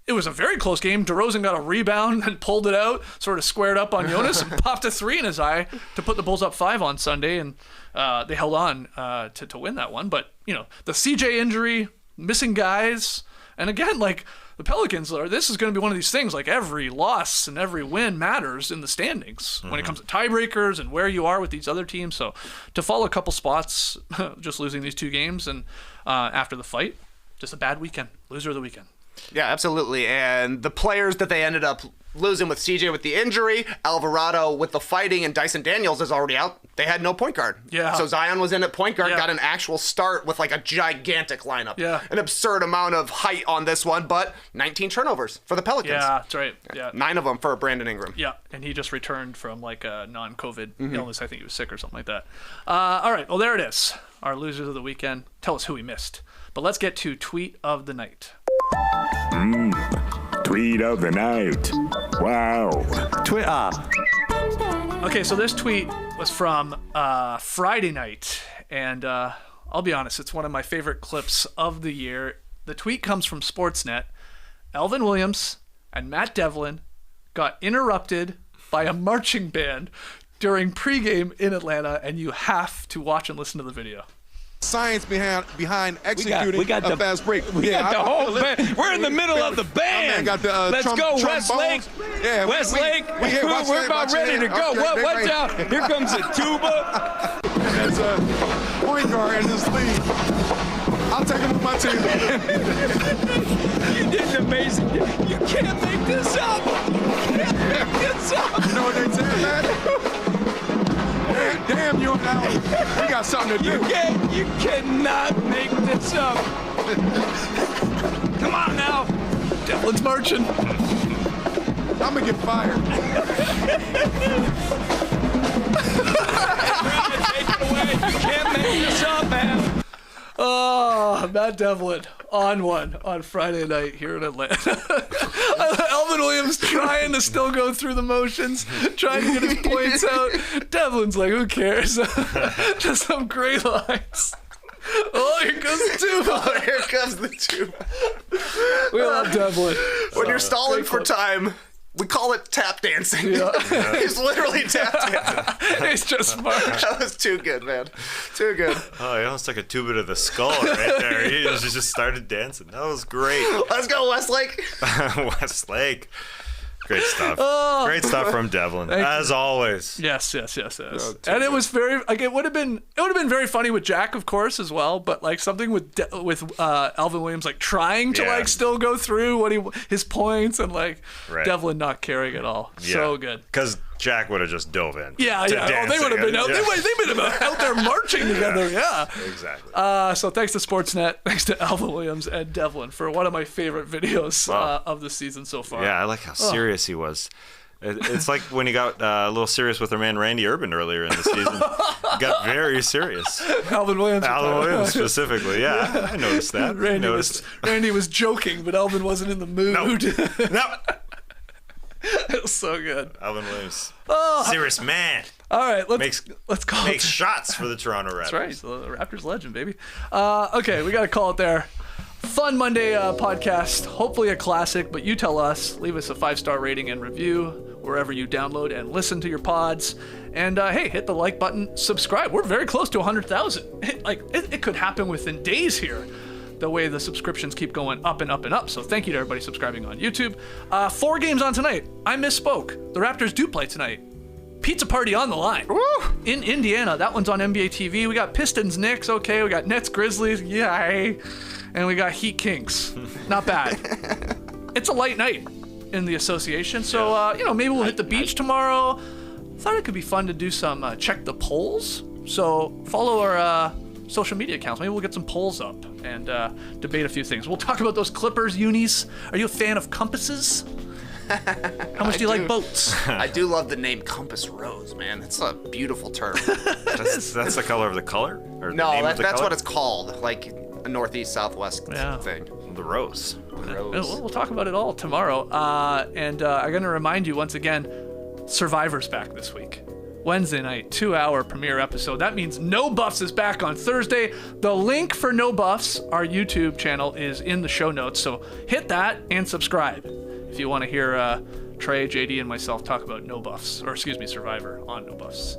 it was a very close game. DeRozan got a rebound and pulled it out, sort of squared up on Jonas and popped a 3 in his eye to put the Bulls up 5 on Sunday, and they held on to win that one. But, the CJ injury, missing guys, and again, the Pelicans, this is going to be one of these things, every loss and every win matters in the standings when it comes to tiebreakers and where you are with these other teams. So to fall a couple spots, just losing these 2 games and after the fight, just a bad weekend. Loser of the weekend. Yeah, absolutely. And the players that they ended up losing with CJ with the injury, Alvarado with the fighting, and Dyson Daniels is already out. They had no point guard. Yeah. So Zion was in at point guard, Yeah. got an actual start with a gigantic lineup. Yeah. An absurd amount of height on this one, but 19 turnovers for the Pelicans. Yeah, that's right. Yeah. 9 of them for Brandon Ingram. Yeah, and he just returned from a non-COVID illness. I think he was sick or something like that. All right, well, there it is. Our losers of the weekend. Tell us who we missed. But let's get to Tweet of the Night. Tweet of the night. Wow. Twitter. Okay, so this tweet was from Friday night, and I'll be honest, it's one of my favorite clips of the year. The tweet comes from Sportsnet. Elvin Williams and Matt Devlin got interrupted by a marching band during pregame in Atlanta, and you have to watch and listen to the video. Science behind executing we got a the fast break. We got the whole band. We're in the middle of the band. Got the, Let's go, Westlake. Yeah, Westlake. We're about ready to go. Watch out. Here comes the tuba. As a point guard in this league, I'll take him on my team. You did an amazing. You can't make this up. You can't make this up. You know what they said, man? Damn you and Allen. We got something to do. You cannot make this up. Come on now. Devlin's marching. I'm going to get fired. Take it away. You can't make this up, man. Oh, Matt Devlin on one on Friday night here in Atlanta. Alvin Williams trying to still go through the motions, trying to get his points out. Devlin's like, who cares? Just some great lines. Oh, here goes the tuba. Oh, here comes the tuba. We love Devlin. When you're stalling for time, we call it tap dancing. Yeah. He's literally tap dancing. He's just marched. That was too good, man. Too good. Oh, he almost took a tuba to the skull right there. He just started dancing. That was great. Let's go, Westlake. Westlake. Great stuff. Oh. Great stuff from Devlin, as always. Yes. And it was very like it would have been very funny with Jack, of course, as well. But like something with Alvin Williams like trying to like still go through his points and like Devlin not caring at all. Yeah. So good. Because Jack would have just dove in. Yeah. Oh, they would have been out. They would have been out there marching together. Yeah. Exactly. So thanks to Sportsnet, thanks to Alvin Williams and Devlin for one of my favorite videos of the season so far. Yeah, I like how serious he was. It's like when he got a little serious with our man Randy Urban earlier in the season. He got very serious. Alvin Williams specifically. Yeah, I noticed that. Randy was joking, but Alvin wasn't in the mood. No. It was so good. Alvin Williams. Serious man. All right, let's call it. Makes shots for the Toronto Raptors. That's right. The Raptors legend, baby. Okay, we got to call it there. Fun Monday podcast. Hopefully a classic, but you tell us. Leave us a 5-star rating and review wherever you download and listen to your pods. And hey, hit the like button. Subscribe. We're very close to 100,000. It could happen within days here. The way the subscriptions keep going up and up and up. So thank you to everybody subscribing on YouTube. 4 games on tonight. I misspoke. The Raptors do play tonight. Pizza party on the line. Woo! In Indiana. That one's on NBA TV. We got Pistons, Knicks. Okay. We got Nets, Grizzlies. Yay. And we got Heat, Kings. Not bad. It's a light night in the association. So, maybe we'll hit the beach tomorrow. Thought it could be fun to do some check the polls. So follow our social media accounts. Maybe we'll get some polls up and debate a few things. We'll talk about those Clippers unis. Are you a fan of compasses? How much do you like boats? I do love the name Compass Rose, man. It's a beautiful term. That's the color of the color? Or no, the name of the that's color? what it's called. Like a northeast southwest thing. The rose. We'll talk about it all tomorrow. And I'm going to remind you once again, Survivor's back this week. Wednesday night, 2-hour premiere episode. That means No Buffs is back on Thursday. The link for No Buffs, our YouTube channel, is in the show notes. So hit that and subscribe if you want to hear Trae, JD, and myself talk about Survivor on No Buffs.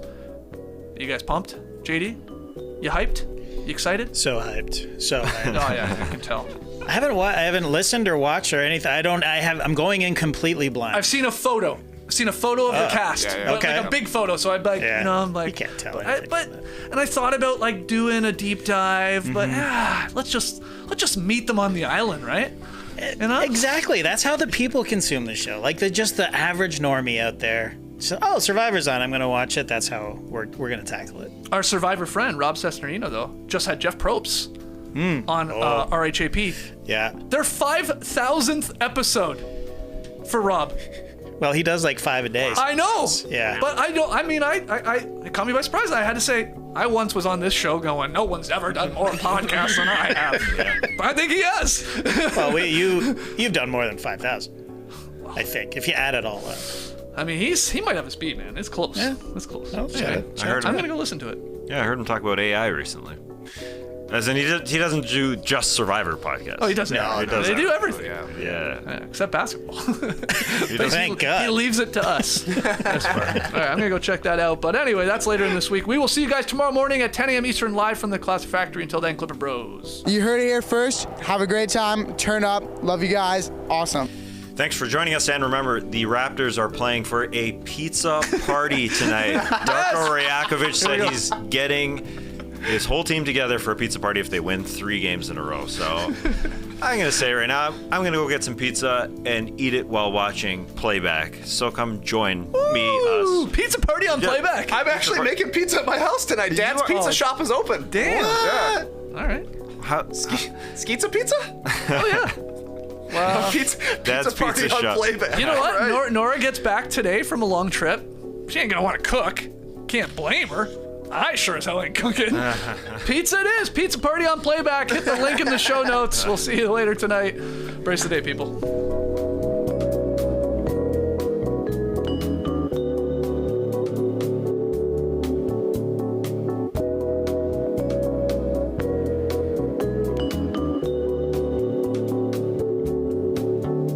You guys pumped? JD? You hyped? You excited? So hyped. Oh yeah, I can tell. I haven't listened or watched or anything. I'm going in completely blind. I've seen a photo of the cast. But okay. like a big photo, so I'm like, I'm like, you can't tell and I thought about like doing a deep dive, but let's just meet them on the island, right? Exactly. That's how the people consume the show. Like just the average normie out there. So, Survivor's on. I'm gonna watch it. That's how we're gonna tackle it. Our Survivor friend Rob Cesternino though just had Jeff Probst on RHAP. Yeah. Their 5,000th episode for Rob. Well, he does like 5 a day. I know. Yeah. But I caught me by surprise. I had to say, I once was on this show going, no one's ever done more podcasts than I have. But I think he has. Well, you've done more than 5,000. I think, if you add it all up. I mean, he might have a speed, man. It's close. Yeah. It's close. Oh, I'm going to go listen to it. Yeah, I heard him talk about AI recently. As in, he doesn't do just Survivor podcasts. Oh, he doesn't. No, he does they do everything. Yeah. Except basketball. Thank God. He leaves it to us. That's fine. All right, I'm going to go check that out. But anyway, that's later in this week. We will see you guys tomorrow morning at 10 a.m. Eastern live from the Classic Factory. Until then, Clipper Bros. You heard it here first. Have a great time. Turn up. Love you guys. Awesome. Thanks for joining us, and remember, the Raptors are playing for a pizza party tonight. Darko Rajakovic said he's getting his whole team together for a pizza party if they win 3 games in a row. So I'm going to say right now, I'm going to go get some pizza and eat it while watching playback. So come join Ooh, us. pizza party on playback. I'm actually making pizza at my house tonight. Dad's pizza shop is open. Damn. Yeah. All right. Skeetsa pizza? Oh, yeah. Wow. Pizza party pizza on shop. playback. You know what? All right. Nora gets back today from a long trip. She ain't gonna want to cook. Can't blame her. I sure as hell ain't cooking. Pizza it is. Pizza party on playback. Hit the link in the show notes. We'll see you later tonight. Brace the day, people.